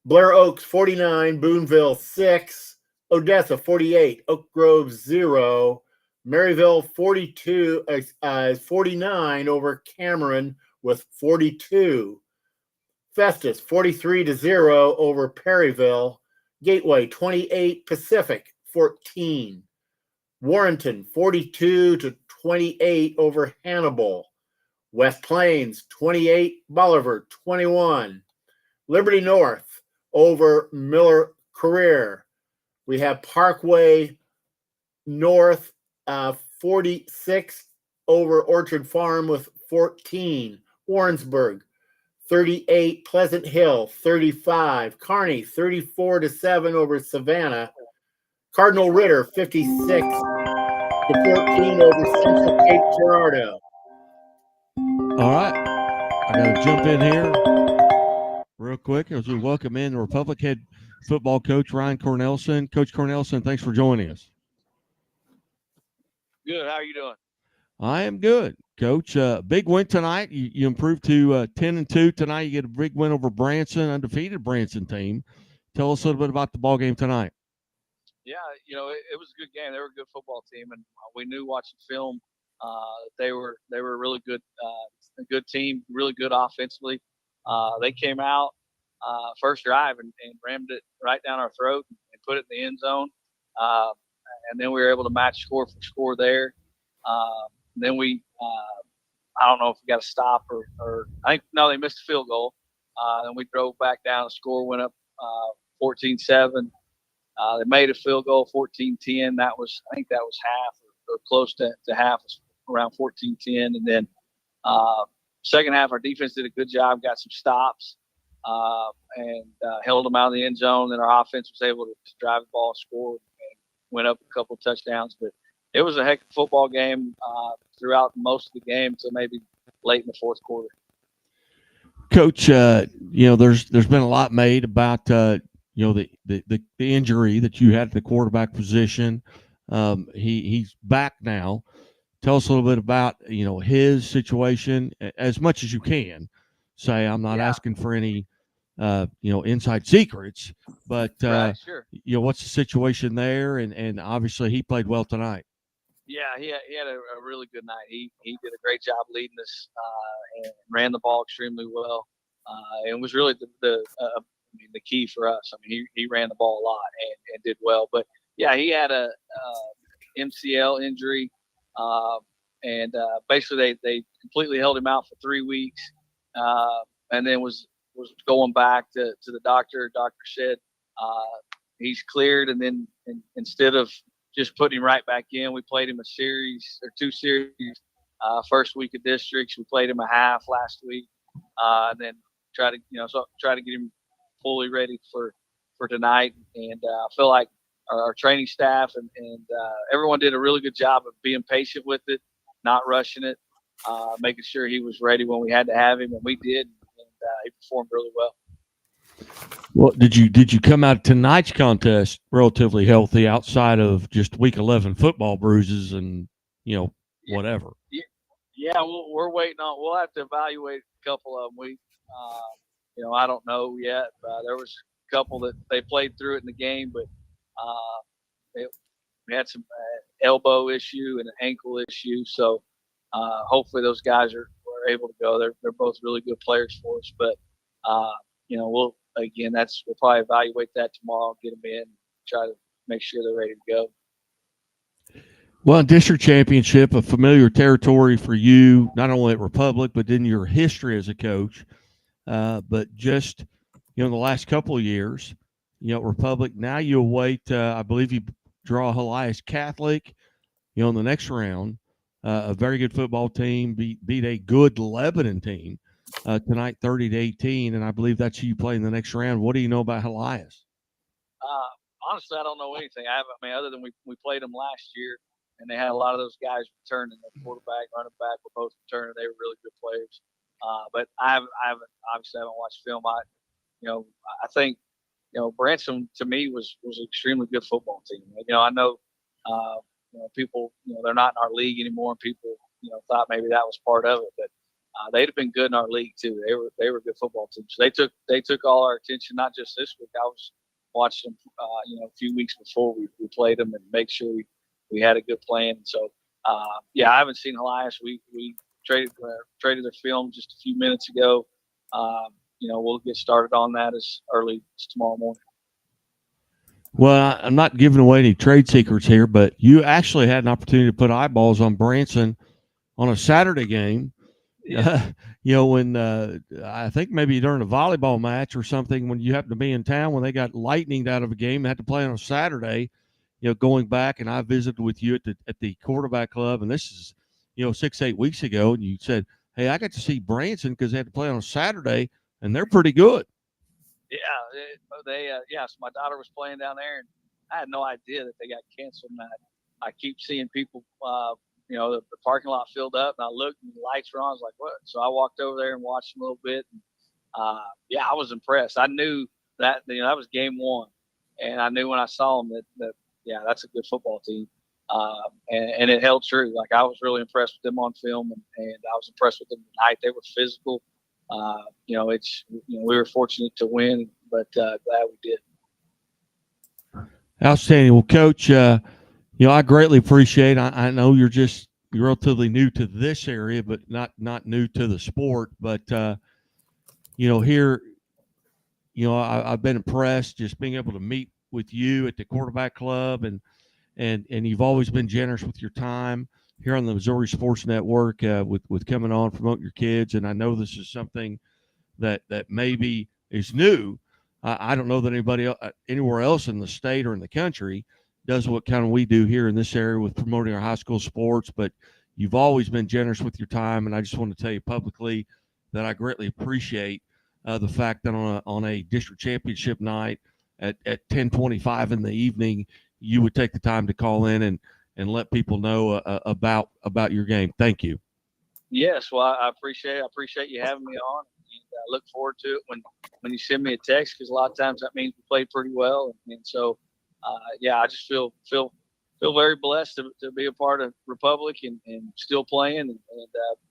Blair Oaks 49, Boonville 6. Odessa 48, Oak Grove 0. Maryville 49 over Cameron with 42. Festus 43-0 over Perryville. Gateway 28, Pacific 14. Warrenton 42-28 over Hannibal. West Plains 28, Bolivar 21. Liberty North over Miller Career. We have Parkway North 46 over Orchard Farm with 14. Warrensburg 38, Pleasant Hill 35. Kearney 34-7 over Savannah. Cardinal Ritter 56-14 over Central Cape Girardeau. All right. I got to jump in here real quick as we welcome in the Republic head football coach, Ryan Cornelson. Coach Cornelson, thanks for joining us. Good. How are you doing? I am good, Coach. Big win tonight. You improved to 10-2 tonight. You get a big win over Branson, undefeated Branson team. Tell us a little bit about the ball game tonight. Yeah, it was a good game. They were a good football team, and we knew watching film they were a really good, a good team, really good offensively. They came out first drive and rammed it right down our throat and put it in the end zone. And then we were able to match score for score there. Then we, I don't know if we got a stop or I think, no, they missed a field goal. Then we drove back down. The score went up 14-7. They made a field goal 14-10. I think that was half or close to half, around 14-10. And then second half, our defense did a good job, got some stops, and held them out of the end zone. Then our offense was able to drive the ball, score, and went up a couple of touchdowns. But it was a heck of a football game throughout most of the game until maybe late in the fourth quarter. Coach, there's been a lot made about the injury that you had at the quarterback position. He's back now. Tell us a little bit about his situation as much as you can. Say I'm not asking for any inside secrets, but right, sure. What's the situation there? And obviously he played well tonight. Yeah, he had a really good night. He did a great job leading us and ran the ball extremely well. It was really the key for us. I mean, he ran the ball a lot and did well. But yeah, he had a MCL injury, and basically they completely held him out for 3 weeks, and then was going back to the doctor. Doctor said he's cleared, and then instead of just putting him right back in, we played him a series or 2 series. First week of districts, we played him a half last week, and then try to get him fully ready for tonight. And I feel like our training staff and everyone did a really good job of being patient with it, not rushing it, making sure he was ready when we had to have him, and we did. And he performed really well. Well, did you come out of tonight's contest relatively healthy outside of just week 11 football bruises and whatever? Yeah, we're waiting on. We'll have to evaluate a couple of them. I don't know yet. There was a couple that they played through it in the game, but we had some elbow issue and an ankle issue. So hopefully those guys are able to go. They're both really good players for us. But we'll probably evaluate that tomorrow, get them in, try to make sure they're ready to go. Well, district championship, a familiar territory for you, not only at Republic, but in your history as a coach. But just, the last couple of years, Republic, now you await, I believe you draw Elias Catholic, in the next round. A very good football team, beat a good Lebanon team tonight, 30-18, and I believe that's who you play in the next round. What do you know about Elias? Honestly, I don't know anything. Other than we played them last year, and they had a lot of those guys returning. The quarterback, running back were both returning. They were really good players. But I haven't watched film. I think Branson to me was an extremely good football team. I know people they're not in our league anymore, and people thought maybe that was part of it, but they'd have been good in our league too. They were a good football team. So they took all our attention, not just this week. I was watching them a few weeks before we played them and make sure we had a good plan. And so I haven't seen Elias. We traded their film just a few minutes ago. We'll get started on that as early as tomorrow morning. Well, I'm not giving away any trade secrets here, but you actually had an opportunity to put eyeballs on Branson on a Saturday game. Yeah. When I think maybe during a volleyball match or something, when you happened to be in town, when they got lightninged out of a game, they had to play on a Saturday. Going back, and I visited with you at the quarterback club, and this is 6-8 weeks ago, and you said, "Hey, I got to see Branson because they had to play on a Saturday, and they're pretty good." Yeah, so my daughter was playing down there, and I had no idea that they got canceled. And I keep seeing people, the parking lot filled up, and I looked and the lights were on. I was like, "What?" So I walked over there and watched them a little bit. And, I was impressed. I knew that that was game one, and I knew when I saw them that that's a good football team. And it held true. Like, I was really impressed with them on film, and I was impressed with them tonight. They were physical. We were fortunate to win, but glad we did. Outstanding. Well, Coach, I greatly appreciate. I know you're relatively new to this area, but not new to the sport. But here, I've been impressed just being able to meet with you at the quarterback club, and you've always been generous with your time here on the Missouri Sports Network with coming on, promoting your kids. And I know this is something that maybe is new. I don't know that anybody anywhere else in the state or in the country does what kind of we do here in this area with promoting our high school sports, but you've always been generous with your time. And I just want to tell you publicly that I greatly appreciate the fact that on a district championship night at 10:25 in the evening, you would take the time to call in and let people know about your game. Thank you. Yes, well, I appreciate it. I appreciate you having me on. And I look forward to it when you send me a text, because a lot of times that means we played pretty well. And so, I just feel very blessed to be a part of Republic and still playing and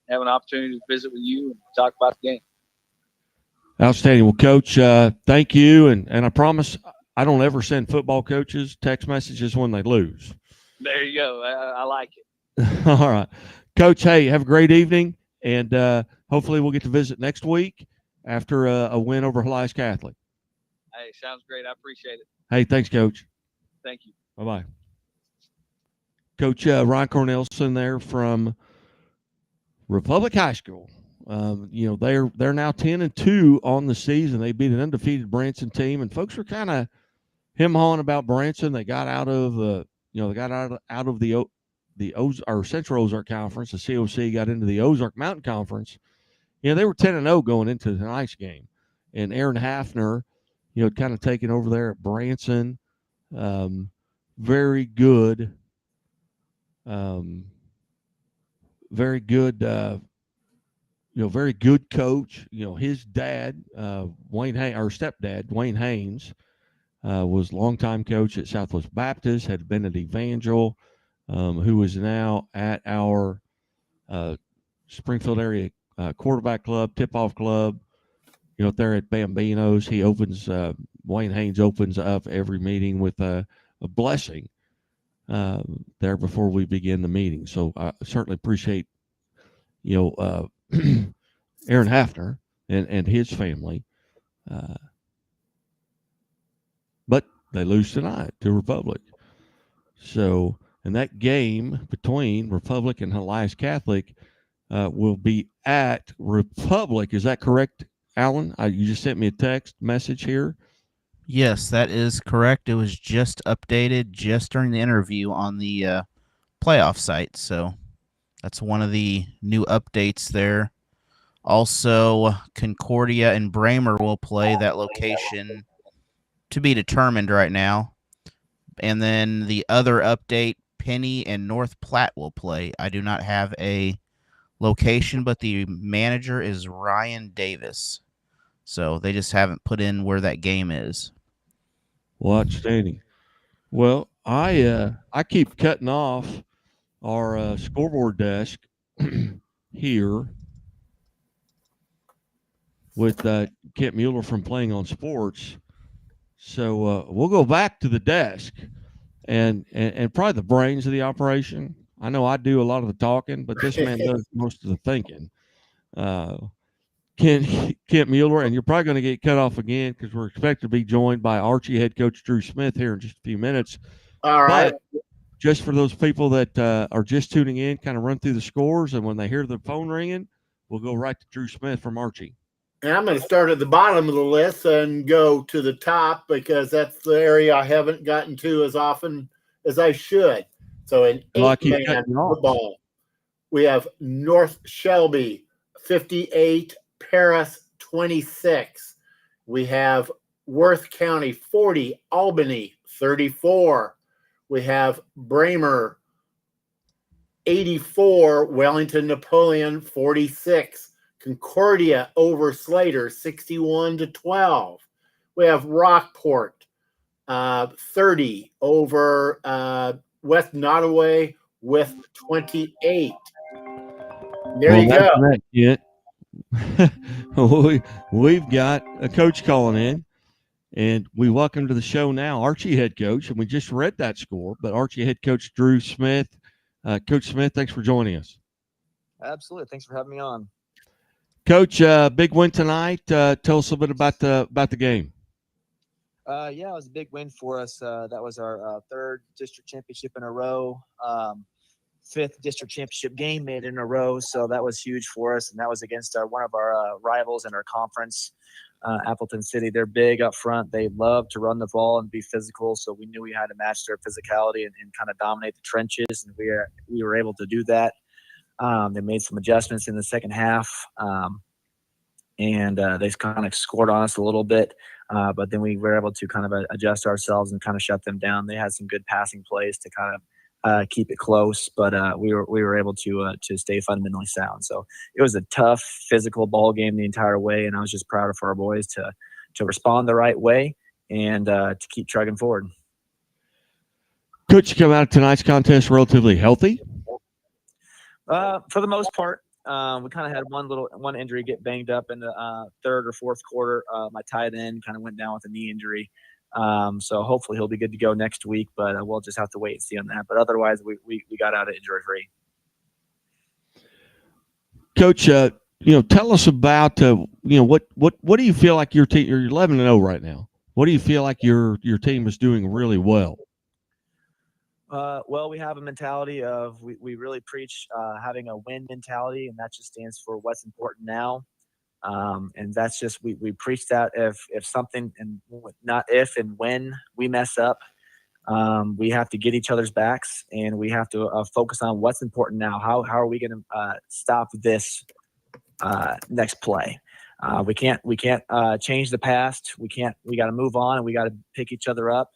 have an opportunity to visit with you and talk about the game. Outstanding. Well, Coach, thank you. And I promise I don't ever send football coaches text messages when they lose. There you go. I like it. All right. Coach, hey, have a great evening, and hopefully we'll get to visit next week after a win over Elias Catholic. Hey, sounds great. I appreciate it. Hey, thanks, Coach. Thank you. Bye-bye. Coach Ryan Cornelson there from Republic High School. They're now 10-2 on the season. They beat an undefeated Branson team, and folks were kind of him-hawing about Branson. They got out of the Central Ozark Conference. The COC got into the Ozark Mountain Conference. They were 10-0 going into tonight's game, and Aaron Hafner, kind of taking over there at Branson. Very good. Very good. Very good coach. His dad, stepdad, Wayne Haynes, was longtime coach at Southwest Baptist, had been at Evangel, who is now at our Springfield area quarterback club, tip-off club. There at Bambinos, Wayne Haynes opens up every meeting with a blessing there before we begin the meeting. So I certainly appreciate, Aaron Hafner and his family. But they lose tonight to Republic. So, and that game between Republic and Elias Catholic will be at Republic. Is that correct, Alan? You just sent me a text message here. Yes, that is correct. It was just updated just during the interview on the playoff site. So that's one of the new updates there. Also, Concordia and Bramer will play. That location to be determined right now. And then the other update, Penny and North Platte will play. I do not have a location, but the manager is Ryan Davis. So they just haven't put in where that game is. Well, outstanding. Well, I keep cutting off our scoreboard desk here with Kent Mueller from Playing on Sports. So we'll go back to the desk and probably the brains of the operation. I know I do a lot of the talking, but this man does most of the thinking. Kent Mueller, and you're probably going to get cut off again because we're expected to be joined by Archie head coach Drew Smith here in just a few minutes. All right. But just for those people that are just tuning in, kind of run through the scores, and when they hear the phone ringing, we'll go right to Drew Smith from Archie. And I'm going to start at the bottom of the list and go to the top because that's the area I haven't gotten to as often as I should. So in 8-man football, we have North Shelby 58, Paris 26. We have Worth County 40, Albany 34. We have Bramer 84, Wellington Napoleon 46. Concordia over Slater 61-12. We have Rockport 30 over West Nottoway with 28. There you go. We've got a coach calling in, and we welcome to the show now Archie head coach, and we just read that score, but Archie head coach Drew Smith. Coach Smith, thanks for joining us. Absolutely. Thanks for having me on. Coach, big win tonight. Tell us a bit about the game. Yeah, it was a big win for us. That was our third district championship in a row, fifth district championship game made in a row. So that was huge for us, and that was against one of our rivals in our conference, Appleton City. They're big up front. They love to run the ball and be physical. So we knew we had to match their physicality and kind of dominate the trenches, and we were able to do that. They made some adjustments in the second half, and they kind of scored on us a little bit. But then we were able to kind of adjust ourselves and kind of shut them down. They had some good passing plays to kind of keep it close, but we were able to stay fundamentally sound. So it was a tough physical ball game the entire way, and I was just proud of our boys to respond the right way and to keep trucking forward. Could you come out of tonight's contest relatively healthy? For the most part, we kind of had one injury get banged up in the third or fourth quarter. My tight end kind of went down with a knee injury. So hopefully he'll be good to go next week, but we'll just have to wait and see on that. But otherwise, we got out of injury free. Coach, tell us about what do you feel like your team? You're 11-0 right now. What do you feel like your team is doing really well? Well, we have a mentality of we really preach having a win mentality, and that just stands for what's important now. And that's just we preach that if something, and not if and when we mess up, we have to get each other's backs, and we have to focus on what's important now. How are we going to stop this next play? We can't change the past. We got to move on, and we got to pick each other up.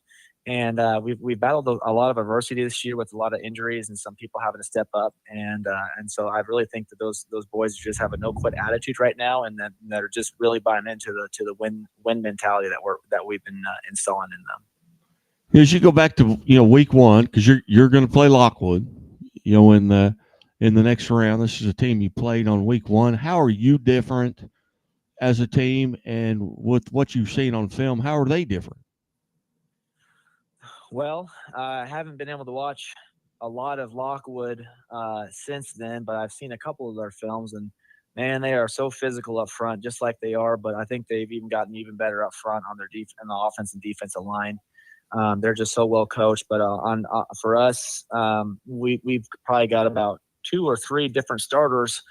And we've battled a lot of adversity this year with a lot of injuries and some people having to step up. And so I really think that those boys just have a no quit attitude right now, and that are just really buying into the win mentality that we've been installing in them. As you go back to week one, because you're going to play Lockwood, in the next round. This is a team you played on week one. How are you different as a team, and with what you've seen on film, how are they different? Well, I haven't been able to watch a lot of Lockwood since then, but I've seen a couple of their films, and man, they are so physical up front, just like they are. But I think they've even gotten even better up front on their on the offense and defensive line. They're just so well coached. But for us, we've probably got about 2 or 3 different starters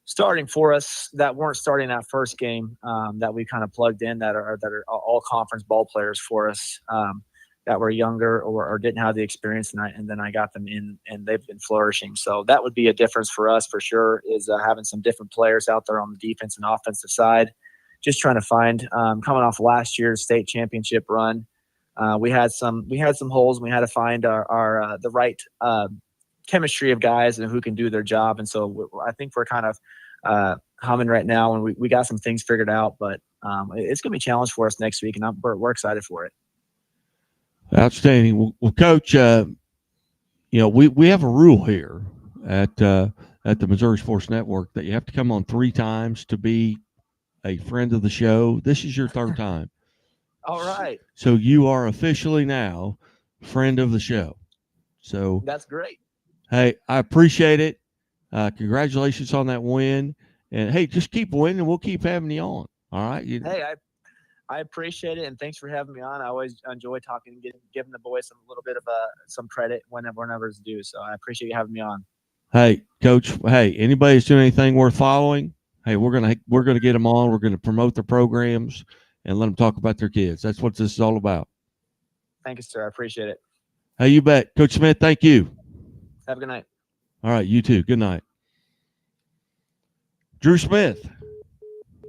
starting for us that weren't starting that first game that we kind of plugged in that are all conference ball players for us. That were younger or didn't have the experience, and then I got them in, and they've been flourishing. So that would be a difference for us for sure, is having some different players out there on the defense and offensive side. Just trying to find, coming off last year's state championship run, we had some holes, and we had to find our the right chemistry of guys and who can do their job. And so I think we're kind of humming right now, and we got some things figured out. But it's going to be a challenge for us next week, and we're excited for it. Outstanding. Well, Coach, we have a rule here at the Missouri Sports Network that you have to come on 3 times to be a friend of the show. This is your 3rd time. All right. So you are officially now friend of the show. So that's great. Hey, I appreciate it. Congratulations on that win. And hey, just keep winning. We'll keep having you on. All right. Hey, I appreciate it, and thanks for having me on. I always enjoy talking and giving the boys a little bit of some credit whenever it's due. So I appreciate you having me on. Hey, Coach. Hey, anybody that's doing anything worth following, hey, we're gonna get them on. We're gonna promote their programs and let them talk about their kids. That's what this is all about. Thank you, sir. I appreciate it. Hey, you bet, Coach Smith. Thank you. Have a good night. All right, you too. Good night. Drew Smith,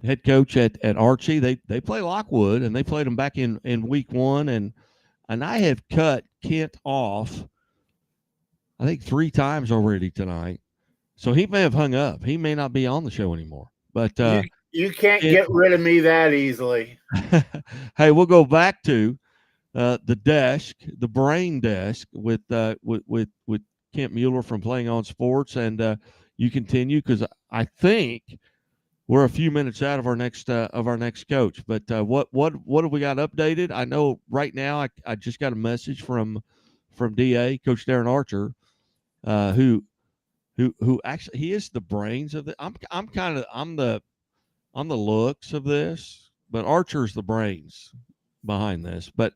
head coach at Archie. They play Lockwood, and they played them back in week one, and I have cut Kent off, I think 3 times already tonight. So he may have hung up. He may not be on the show anymore. But you can't get rid of me that easily. Hey, we'll go back to the desk, the brain desk with Kent Mueller from Playing on Sports, and you continue, because I think we're a few minutes out of our next coach. But what have we got updated? I know right now I just got a message from DA, Coach Darren Archer, who actually, he is the brains of it. I'm the looks of this, but Archer's the brains behind this. But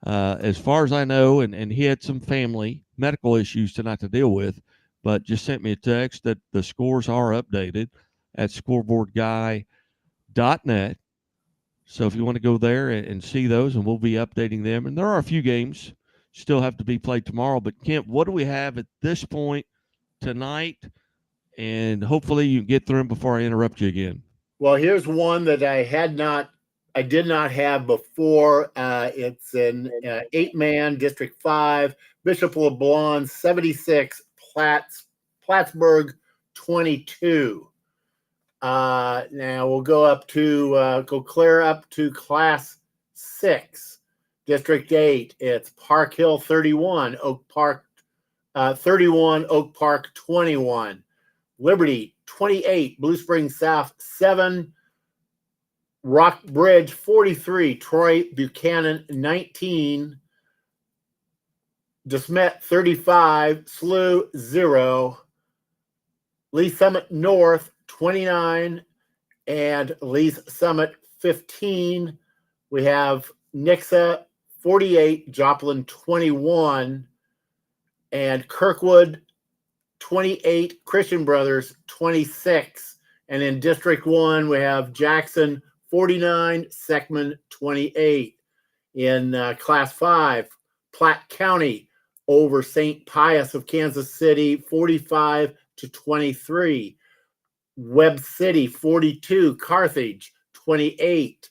as far as I know, and he had some family medical issues tonight to deal with, but just sent me a text that the scores are updated at scoreboardguy.net. So if you want to go there and see those, and we'll be updating them. And there are a few games still have to be played tomorrow. But Kent, what do we have at this point tonight? And hopefully you can get through them before I interrupt you again. Well, here's one that I did not have before. It's an 8-man District 5, Bishop LeBlanc 76, Plattsburgh 22. Now we'll go clear up to Class 6, District 8. It's Park Hill 31, Oak Park 31, Oak Park 21, Liberty 28, Blue Springs South 7, Rock Bridge 43, Troy Buchanan 19, DeSmet 35, SLU 0, Lee Summit North 29, and Lee's Summit 15. We have Nixa 48, Joplin 21, and Kirkwood 28, Christian Brothers 26. And in District 1, we have Jackson 49, Seckman 28. In Class 5, Platte County over St. Pius of Kansas City 45-23. Webb City 42, Carthage 28.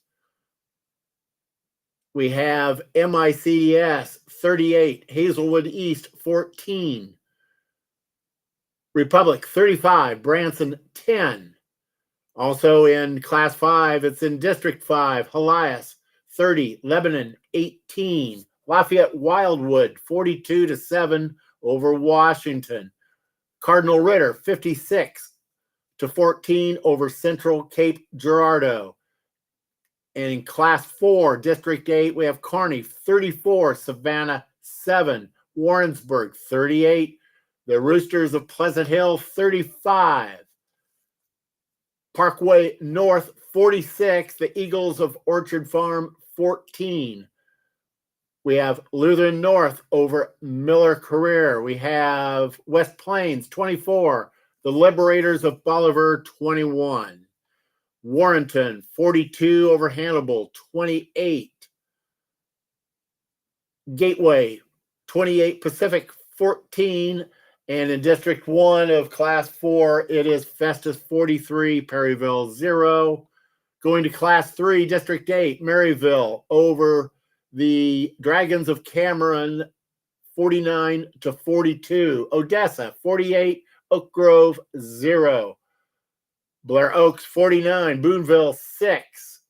We have MICDS 38, Hazelwood East 14. Republic 35, Branson 10. Also in Class 5, it's in District 5, Helias 30, Lebanon 18. Lafayette Wildwood 42-7 over Washington. Cardinal Ritter 56-14 over Central Cape Girardeau. And in Class 4, District 8, we have Kearney 34, Savannah 7, Warrensburg 38, the Roosters of Pleasant Hill 35, Parkway North 46, the Eagles of Orchard Farm 14. We have Lutheran North over Miller Career. We have West Plains 24, the Liberators of Bolivar 21. Warrenton 42 over Hannibal 28. Gateway 28, Pacific 14. And in District 1 of Class 4, it is Festus 43, Perryville 0. Going to Class 3, District 8, Maryville over the Dragons of Cameron 49-42. Odessa 48, Oak Grove 0. Blair Oaks 49, Boonville 6.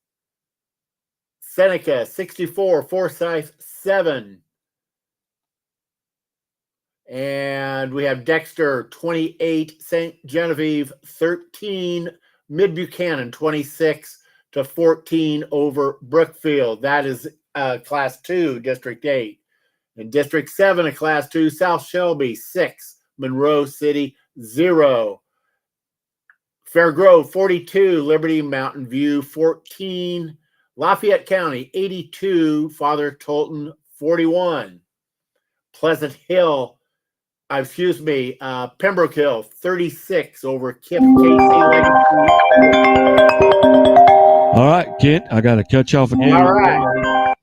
Seneca 64, Forsyth 7. And we have Dexter 28, St. Genevieve 13, Mid Buchanan 26-14 over Brookfield. That is Class 2, District 8. In District 7 of Class 2, South Shelby 6, Monroe City 0. Fair Grove 42, Liberty Mountain View 14, Lafayette County 82, Father Tolton 41, Pembroke Hill 36 over Kip Casey. All right, Kent, I got to cut you off again. All right.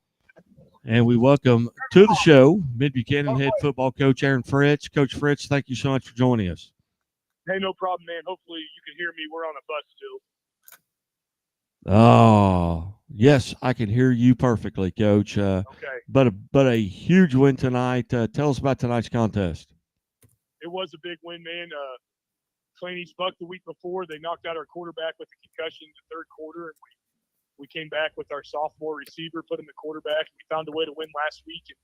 And we welcome to the show Mid Buchanan head football coach Aaron Fritz. Coach Fritz, thank you so much for joining us. Hey, no problem, man. Hopefully you can hear me. We're on a bus still. Oh, yes, I can hear you perfectly, Coach. Okay. But a huge win tonight. Tell us about tonight's contest. It was a big win, man. Claney's bucked the week before. They knocked out our quarterback with a concussion in the third quarter, and we came back with our sophomore receiver, put him at quarterback. We found a way to win last week, and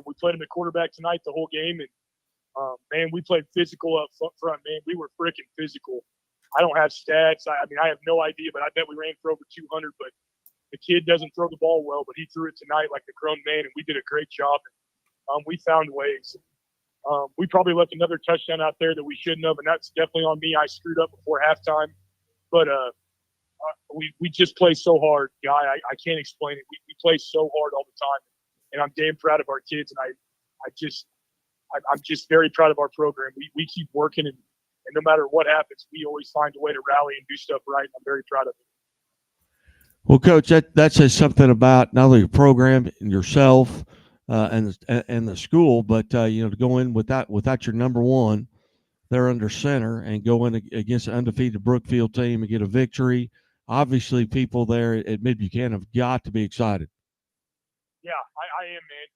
we played him at quarterback tonight the whole game. And man, we played physical up front, man. We were freaking physical. I don't have stats. I mean, I have no idea, but I bet we ran for over 200. But the kid doesn't throw the ball well, but he threw it tonight like a grown man, and we did a great job. We found ways. We probably left another touchdown out there that we shouldn't have, and that's definitely on me. I screwed up before halftime. But we just play so hard, Guy. I can't explain it. We play so hard all the time, and I'm damn proud of our kids, and I'm just very proud of our program. We keep working, and no matter what happens, we always find a way to rally and do stuff right. I'm very proud of it. Well, Coach, that says something about not only your program and yourself and the school, but to go in without your number one, they're under center, and go in against an undefeated Brookfield team and get a victory. Obviously, people there at Mid Buchanan have got to be excited. Yeah, I am, man.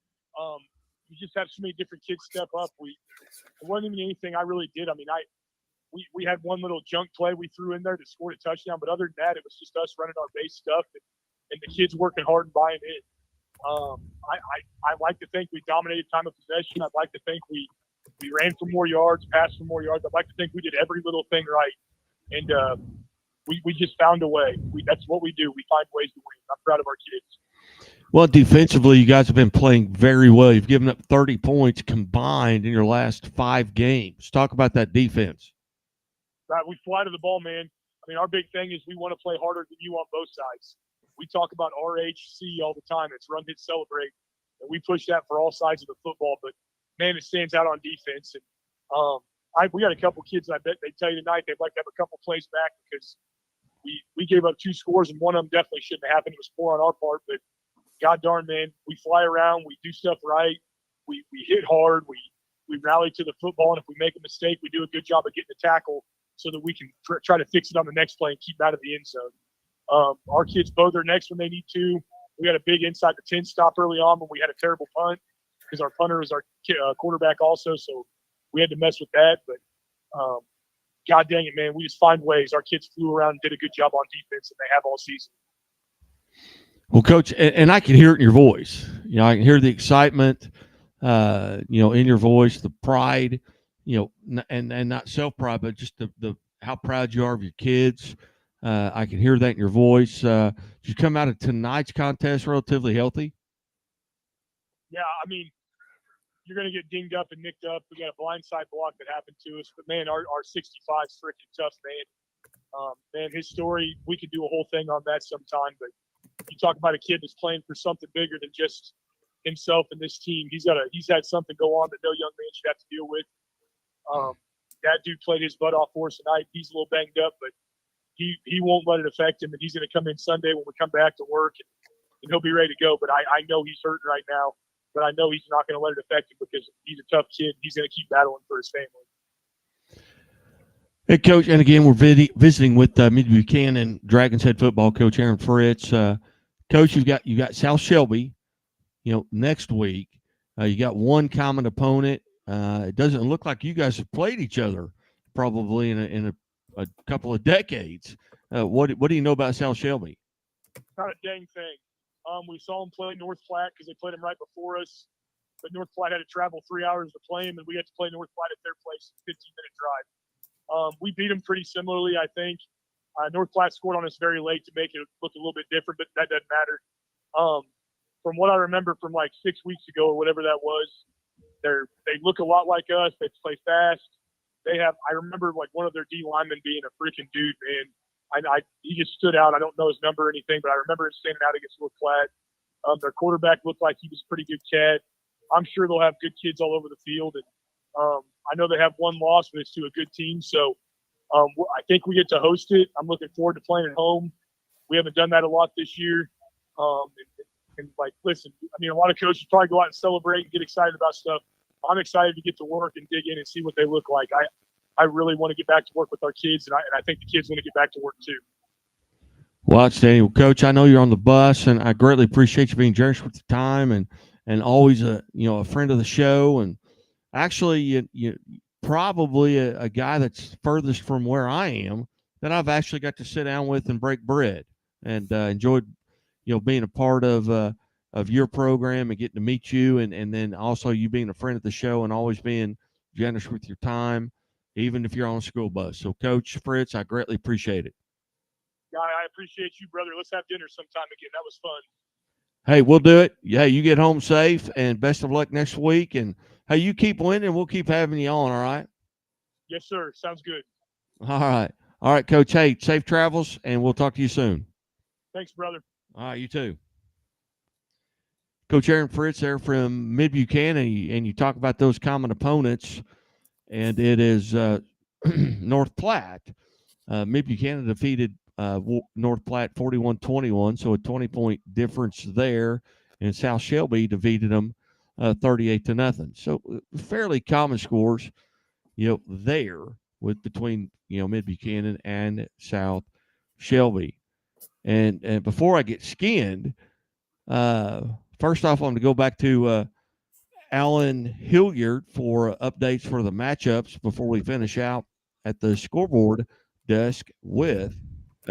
You just have so many different kids step up. It wasn't even anything I really did. I mean, we had one little junk play we threw in there that scored a touchdown, but other than that, it was just us running our base stuff and the kids working hard and buying in. I like to think we dominated time of possession. I'd like to think we ran for more yards, passed for more yards. I'd like to think we did every little thing right, and we just found a way. That's what we do. We find ways to win. I'm proud of our kids. Well, defensively, you guys have been playing very well. You've given up 30 points combined in your last 5 games. Talk about that defense. Right, we fly to the ball, man. mean, our big thing is we want to play harder than you on both sides. We talk about RHC all the time. It's run, hit, celebrate. And we push that for all sides of the football. But, man, it stands out on defense. And we got a couple kids that I bet they tell you tonight they'd like to have a couple plays back because we gave up 2 scores, and one of them definitely shouldn't have happened. It was 4 on our part. But, God darn, man, we fly around. We do stuff right. We hit hard. We rally to the football. And if we make a mistake, we do a good job of getting the tackle so that we can try to fix it on the next play and keep out of the end zone. Our kids both are next when they need to. We had a big inside the 10 stop early on when we had a terrible punt because our punter was our quarterback also, so we had to mess with that. But God dang it, man, we just find ways. Our kids flew around and did a good job on defense, and they have all season. Well, Coach, and I can hear it in your voice. I can hear the excitement, in your voice, the pride, and not self-pride, but just the how proud you are of your kids. I can hear that in your voice. Did you come out of tonight's contest relatively healthy? Yeah, I mean, you're going to get dinged up and nicked up. We got a blindside block that happened to us. But, man, our 65 is freaking tough, man. Man, his story, we could do a whole thing on that sometime. But you talk about a kid that's playing for something bigger than just himself and this team. He's had something go on that no young man should have to deal with. That dude played his butt off for us tonight. He's a little banged up, but he won't let it affect him, and he's going to come in Sunday when we come back to work, and he'll be ready to go. But I know he's hurting right now, but I know he's not going to let it affect him because he's a tough kid. He's going to keep battling for his family. Hey, Coach, and again, we're visiting with Mid-Buchanan Dragons head football coach Aaron Fritz. Coach, you got South Shelby, next week. You got one common opponent. It doesn't look like you guys have played each other probably in a couple of decades. What do you know about South Shelby? Not a dang thing. We saw them play North Platte because they played them right before us. But North Platte had to travel 3 hours to play them, and we had to play North Platte at their place, 15-minute drive. We beat them pretty similarly, I think. North Platte scored on us very late to make it look a little bit different, but that doesn't matter. From what I remember from like 6 weeks ago or whatever that was, they look a lot like us. They play fast. I remember like one of their D linemen being a freaking dude, man. He just stood out. I don't know his number or anything, but I remember him standing out against North Platte. Their quarterback looked like he was a pretty good cat. I'm sure they'll have good kids all over the field. And I know they have one loss, but it's to a good team. So I think we get to host it. I'm looking forward to playing at home. We haven't done that a lot this year. And listen, I mean, a lot of coaches probably go out and celebrate and get excited about stuff. I'm excited to get to work and dig in and see what they look like. I really want to get back to work with our kids, and I think the kids want to get back to work too. Well, outstanding. Well, Coach, I know you're on the bus, and I greatly appreciate you being generous with your time and always a friend of the show. And actually, you probably a guy that's furthest from where I am that I've actually got to sit down with and break bread, and enjoyed being a part of your program and getting to meet you, and then also you being a friend of the show and always being generous with your time, even if you're on a school bus. So, Coach Fritz, I greatly appreciate it. Yeah, I appreciate you, brother. Let's have dinner sometime again. That was fun. Hey, we'll do it. Hey, you get home safe, and best of luck next week. And, hey, you keep winning. We'll keep having you on, all right? Yes, sir. Sounds good. All right. All right, Coach. Hey, safe travels, and we'll talk to you soon. Thanks, brother. All right, you too. Coach Aaron Fritz there from Mid-Buchanan, and you talk about those common opponents, and it is North Platte. Mid-Buchanan defeated North Platte 41-21, so a 20-point difference there, and South Shelby defeated them 38-0. So fairly common scores, there between Mid-Buchanan and South Shelby. And before I get skinned, first off, I'm going to go back to Alan Hilliard for updates for the matchups before we finish out at the scoreboard desk with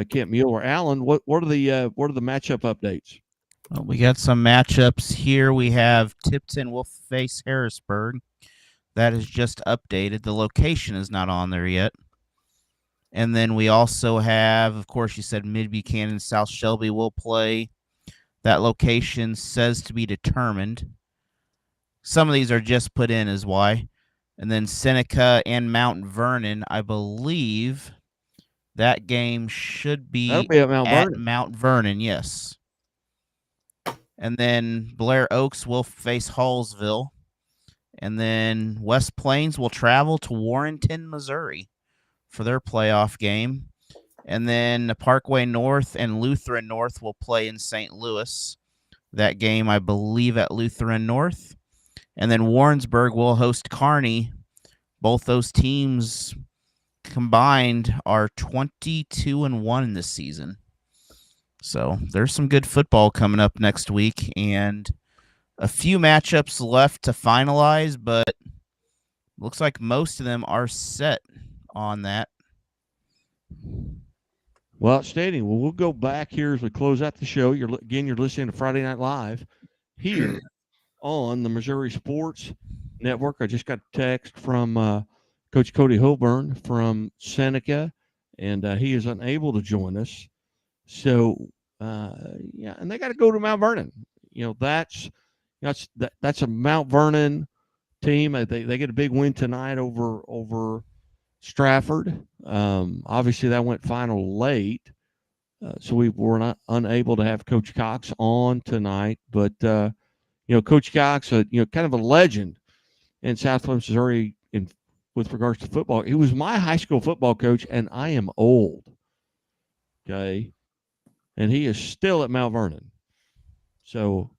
Kent Mueller. Alan, what are the matchup updates? Well, we got some matchups here. We have Tipton will face Harrisburg. That is just updated. The location is not on there yet. And then we also have, of course, you said Mid-Buchanan, South Shelby will play. That location says to be determined. Some of these are just put in as why. And then Seneca and Mount Vernon, I believe That game should That'll be be at Mount Vernon. Mount Vernon, yes. And then Blair Oaks will face Hallsville. And then West Plains will travel to Warrenton, Missouri for their playoff game. And then Parkway North and Lutheran North will play in St. Louis. That game, I believe, at Lutheran North. And then Warrensburg will host Kearney. Both those teams combined are 22-1 this season. So there's some good football coming up next week, and a few matchups left to finalize, but looks like most of them are set on that. Well, outstanding. Well, we'll go back here as we close out the show. You're listening to Friday Night Live here on the Missouri Sports Network. I just got a text from Coach Cody Hilburn from Seneca, and he is unable to join us. So, and they got to go to Mount Vernon. That's a Mount Vernon team. They get a big win tonight over Stratford. Obviously, that went final late, so we were not unable to have Coach Cox on tonight. But Coach Cox, kind of a legend in Southwest Missouri with regards to football. He was my high school football coach, and I am old. Okay, and he is still at Mount Vernon. So,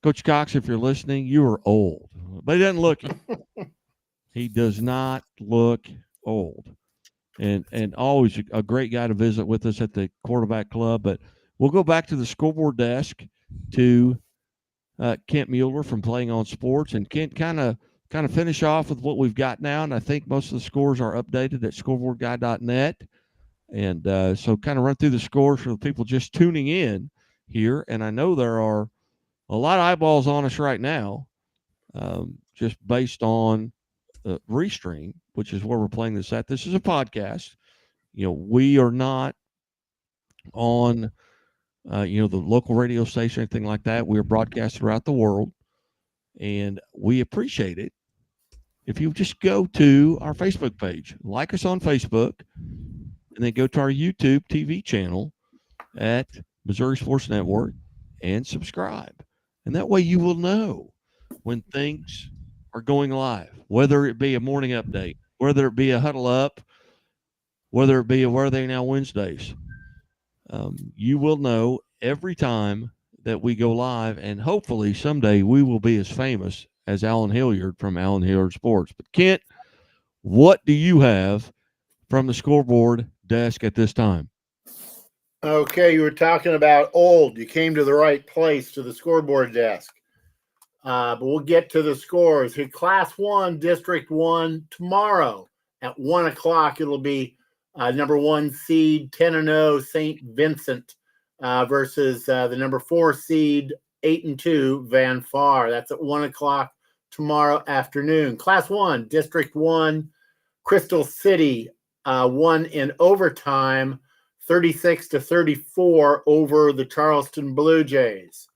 Coach Cox, if you're listening, you are old, but he doesn't look it. He does not look old, and always a great guy to visit with us at the quarterback club. But we'll go back to the scoreboard desk to Kent Mueller from Playing on Sports, and Kent kind of finish off with what we've got now. And I think most of the scores are updated at scoreboardguy.net. And so kind of run through the scores for the people just tuning in here. And I know there are a lot of eyeballs on us right now, just based on Restream, which is where we're playing this at. This is a podcast. We are not on, the local radio station, anything like that. We are broadcast throughout the world, and we appreciate it if you just go to our Facebook page, like us on Facebook, and then go to our YouTube TV channel at Missouri Sports Network and subscribe. And that way you will know when things are going live, whether it be a morning update, whether it be a huddle up, whether it be a Where Are They Now Wednesdays. You will know every time that we go live, and hopefully someday we will be as famous as Alan Hilliard from Alan Hilliard Sports. But Kent, what do you have from the scoreboard desk at this time? Okay, you were talking about old. You came to the right place, to the scoreboard desk. But we'll get to the scores. Here, Class 1, District 1, tomorrow at 1 o'clock. It'll be number 1 seed, 10-0, St. Vincent versus the number 4 seed, 8-2, Van Far. That's at 1 o'clock tomorrow afternoon. Class 1, District 1, Crystal City won in overtime, 36-34 over the Charleston Blue Jays.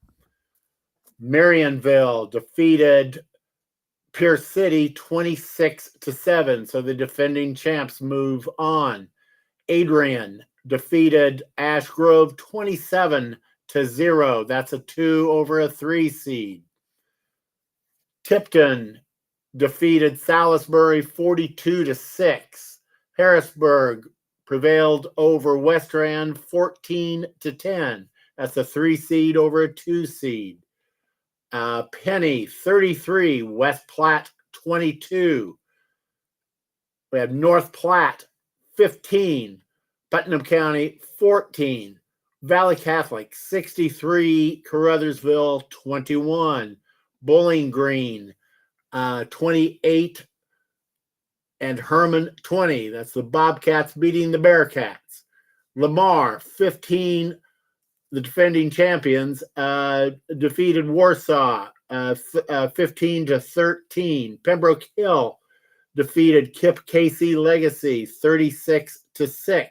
Marionville defeated Pierce City 26-7, so the defending champs move on. Adrian defeated Ash Grove 27-0. That's a 2 over a 3 seed. Tipton defeated Salisbury 42-6. Harrisburg prevailed over West Rand 14-10. That's a 3 seed over a 2 seed. Penny 33, West Platte 22. We have North Platte 15, Putnam County 14, Valley Catholic 63, Caruthersville 21, Bowling Green 28, and Herman 20. That's the Bobcats beating the Bearcats. Lamar 15. The defending champions defeated Warsaw 15-13. Pembroke Hill defeated Kip Casey Legacy 36-6.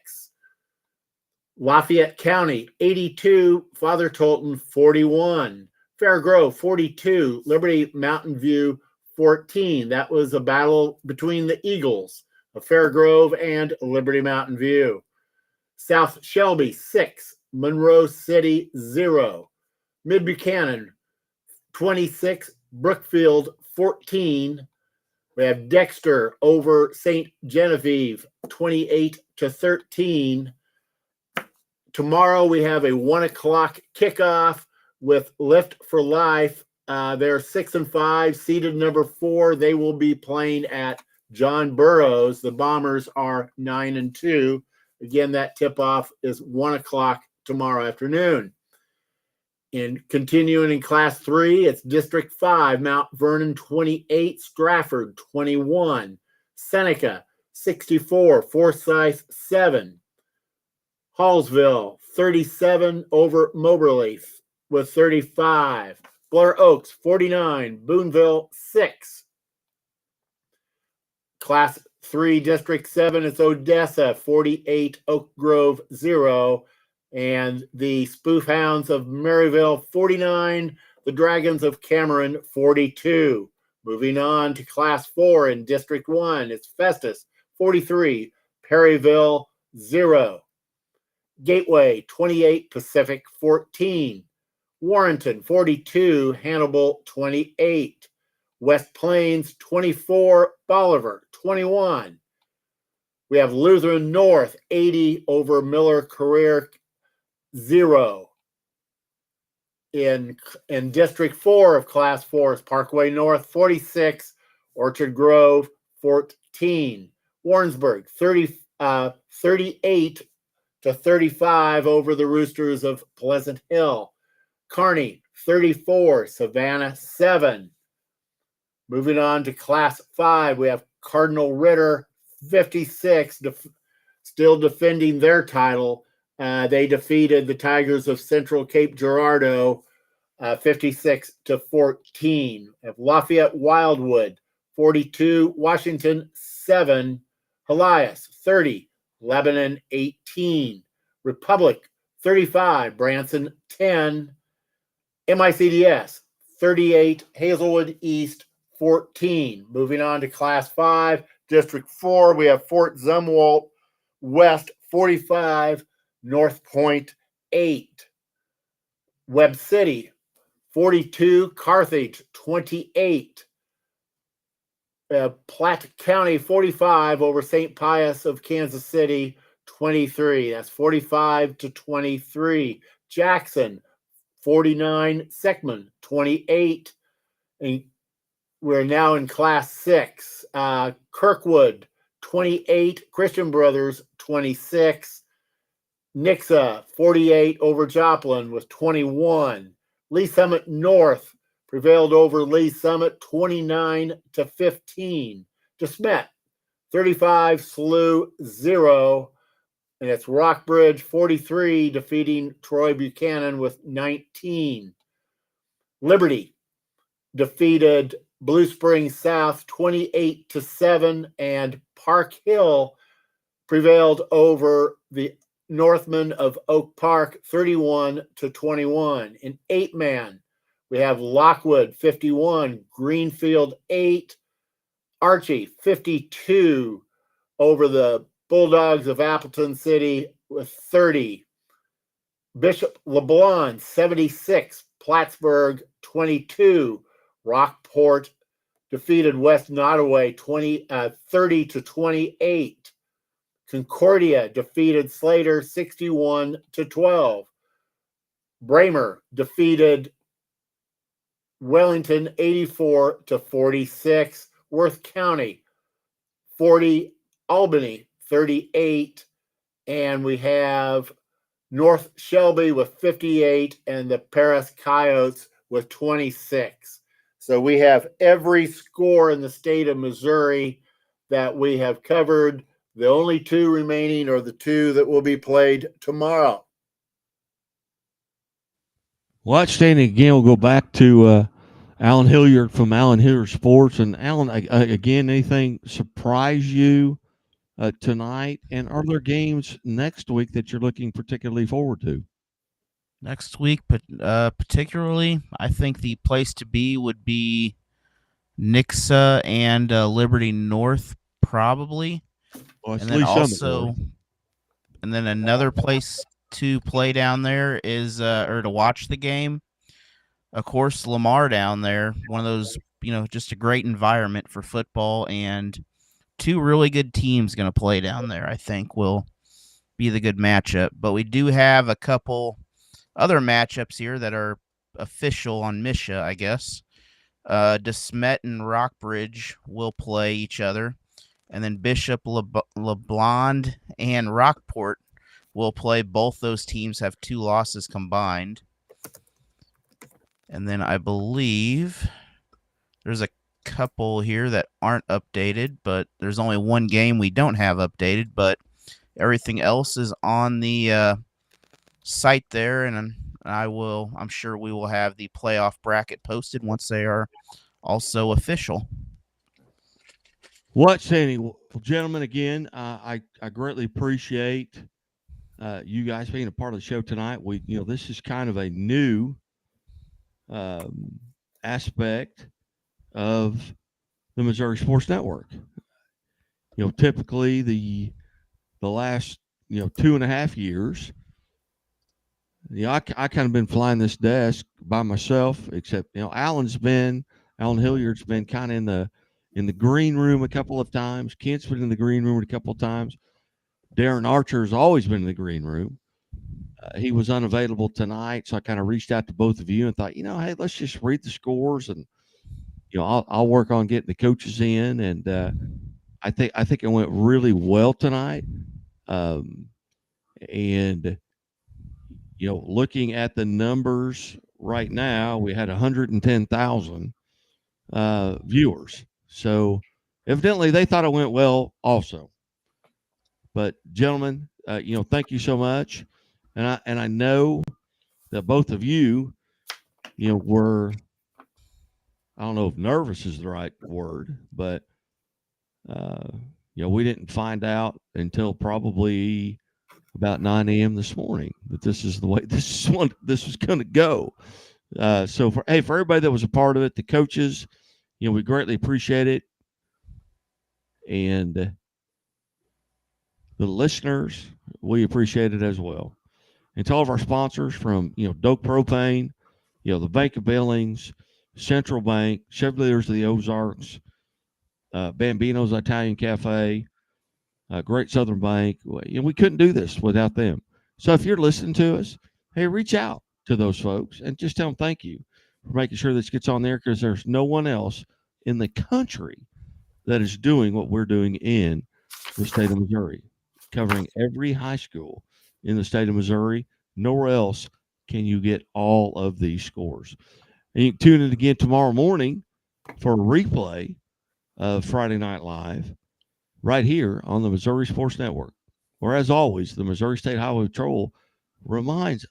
Lafayette County 82, Father Tolton 41. Fair Grove 42, Liberty Mountain View 14. That was a battle between the Eagles of Fair Grove and Liberty Mountain View. South Shelby 6, Monroe City 0. Mid Buchanan 26, Brookfield 14. We have Dexter over St. Genevieve 28-13. Tomorrow we have a 1 o'clock kickoff with Lift for Life. They're 6-5, seeded number 4. They will be playing at John Burroughs. The Bombers are 9-2. Again, that tip-off is 1 o'clock tomorrow afternoon. In continuing in Class 3, it's District 5, Mount Vernon 28, Stratford 21, Seneca 64, Forsyth 7, Hallsville 37 over Moberly with 35, Blair Oaks 49, Boonville 6. Class 3, District 7, it's Odessa 48, Oak Grove 0. And the Spoof Hounds of Maryville 49, the Dragons of Cameron 42. Moving on to Class 4 in District 1, it's Festus 43, Perryville 0. Gateway 28, Pacific 14. Warrenton 42, Hannibal 28. West Plains 24, Bolivar 21. We have Lutheran North 80 over Miller Career 0. In District 4 of Class 4 is Parkway North 46, Orchard Grove 14. Warrensburg 38-35 over the Roosters of Pleasant Hill. Kearney 34, Savannah 7. Moving on to Class 5, we have Cardinal Ritter 56, still defending their title. They defeated the Tigers of Central Cape Girardeau 56-14. Of Lafayette Wildwood 42, Washington 7, Helias 30, Lebanon 18, Republic 35, Branson 10, MICDS 38, Hazelwood East 14. Moving on to Class 5, District 4, we have Fort Zumwalt West 45, North Point 8. Webb City 42, Carthage 28. Platte County 45 over St. Pius of Kansas City 23. That's 45-23. Jackson 49, Seckman 28. And we're now in Class 6. Kirkwood 28, Christian Brothers 26. Nixa 48 over Joplin with 21. Lee Summit North prevailed over Lee Summit 29-15. DeSmet 35, SLU 0. And it's Rockbridge 43 defeating Troy Buchanan with 19. Liberty defeated Blue Springs South 28-7, and Park Hill prevailed over the Northmen of Oak Park 31-21. In 8-man, we have Lockwood 51, Greenfield 8, Archie 52 over the Bulldogs of Appleton City with 30. Bishop LeBlanc 76, Plattsburgh 22. Rockport defeated West Nottoway 30-28. Concordia defeated Slater 61-12. Bramer defeated Wellington 84-46. Worth County 40, Albany 38, and we have North Shelby with 58 and the Paris Coyotes with 26. So we have every score in the state of Missouri that we have covered. The only two remaining are the two that will be played tomorrow. Well, outstanding. Again, we'll go back to Alan Hilliard from Alan Hilliard Sports. And Alan, again, anything surprise you tonight? And are there games next week that you're looking particularly forward to? Next week, but particularly, I think the place to be would be Nixa and Liberty North, probably. Well, and then also, And then another place to play down there is, or to watch the game, of course, Lamar down there, one of those, just a great environment for football, and two really good teams going to play down there, I think will be the good matchup. But we do have a couple other matchups here that are official on Misha, I guess. DeSmet and Rockbridge will play each other, and then Bishop, LeBlond, and Rockport will play. Both those teams have 2 losses combined. And then I believe there's a couple here that aren't updated, but there's only one game we don't have updated, but everything else is on the site there, and I'm sure we will have the playoff bracket posted once they are also official. What, Sandy? Well, gentlemen, again, I greatly appreciate you guys being a part of the show tonight. This is kind of a new aspect of the Missouri Sports Network. Typically the last 2.5 years, I kind of been flying this desk by myself, except Alan Hilliard's been kind of in the green room a couple of times. Kent's been in the green room a couple of times. Darren Archer has always been in the green room. He was unavailable tonight, so I kind of reached out to both of you and thought, hey, let's just read the scores, and I'll work on getting the coaches in. And I think it went really well tonight. And looking at the numbers right now, we had 110,000 viewers. So evidently they thought it went well also. But gentlemen, thank you so much. And I know that both of you, were, I don't know if nervous is the right word, but we didn't find out until probably about 9 a.m. this morning that this is the way this was going to go. So for everybody that was a part of it, the coaches, we greatly appreciate it, and the listeners, we appreciate it as well. And to all of our sponsors from Doak Propane, the Bank of Billings, Central Bank, Chevroleters of the Ozarks, Bambino's Italian Cafe, Great Southern Bank. We couldn't do this without them. So if you're listening to us, hey, reach out to those folks and just tell them thank you for making sure this gets on there, because there's no one else in the country that is doing what we're doing in the state of Missouri, covering every high school in the state of Missouri. Nowhere else can you get all of these scores. And you can tune in again tomorrow morning for a replay of Friday Night Live right here on the Missouri Sports Network, where, as always, the Missouri State Highway Patrol reminds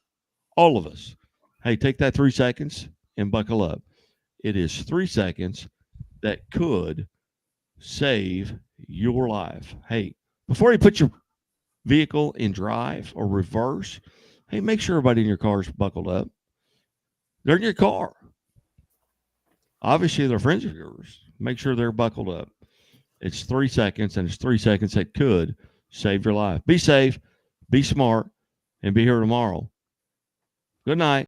all of us, hey, take that 3 seconds and buckle up. It is 3 seconds that could save your life. Hey, before you put your vehicle in drive or reverse, hey, make sure everybody in your car is buckled up. They're in your car. Obviously, they're friends of yours. Make sure they're buckled up. It's 3 seconds, and it's 3 seconds that could save your life. Be safe, be smart, and be here tomorrow. Good night.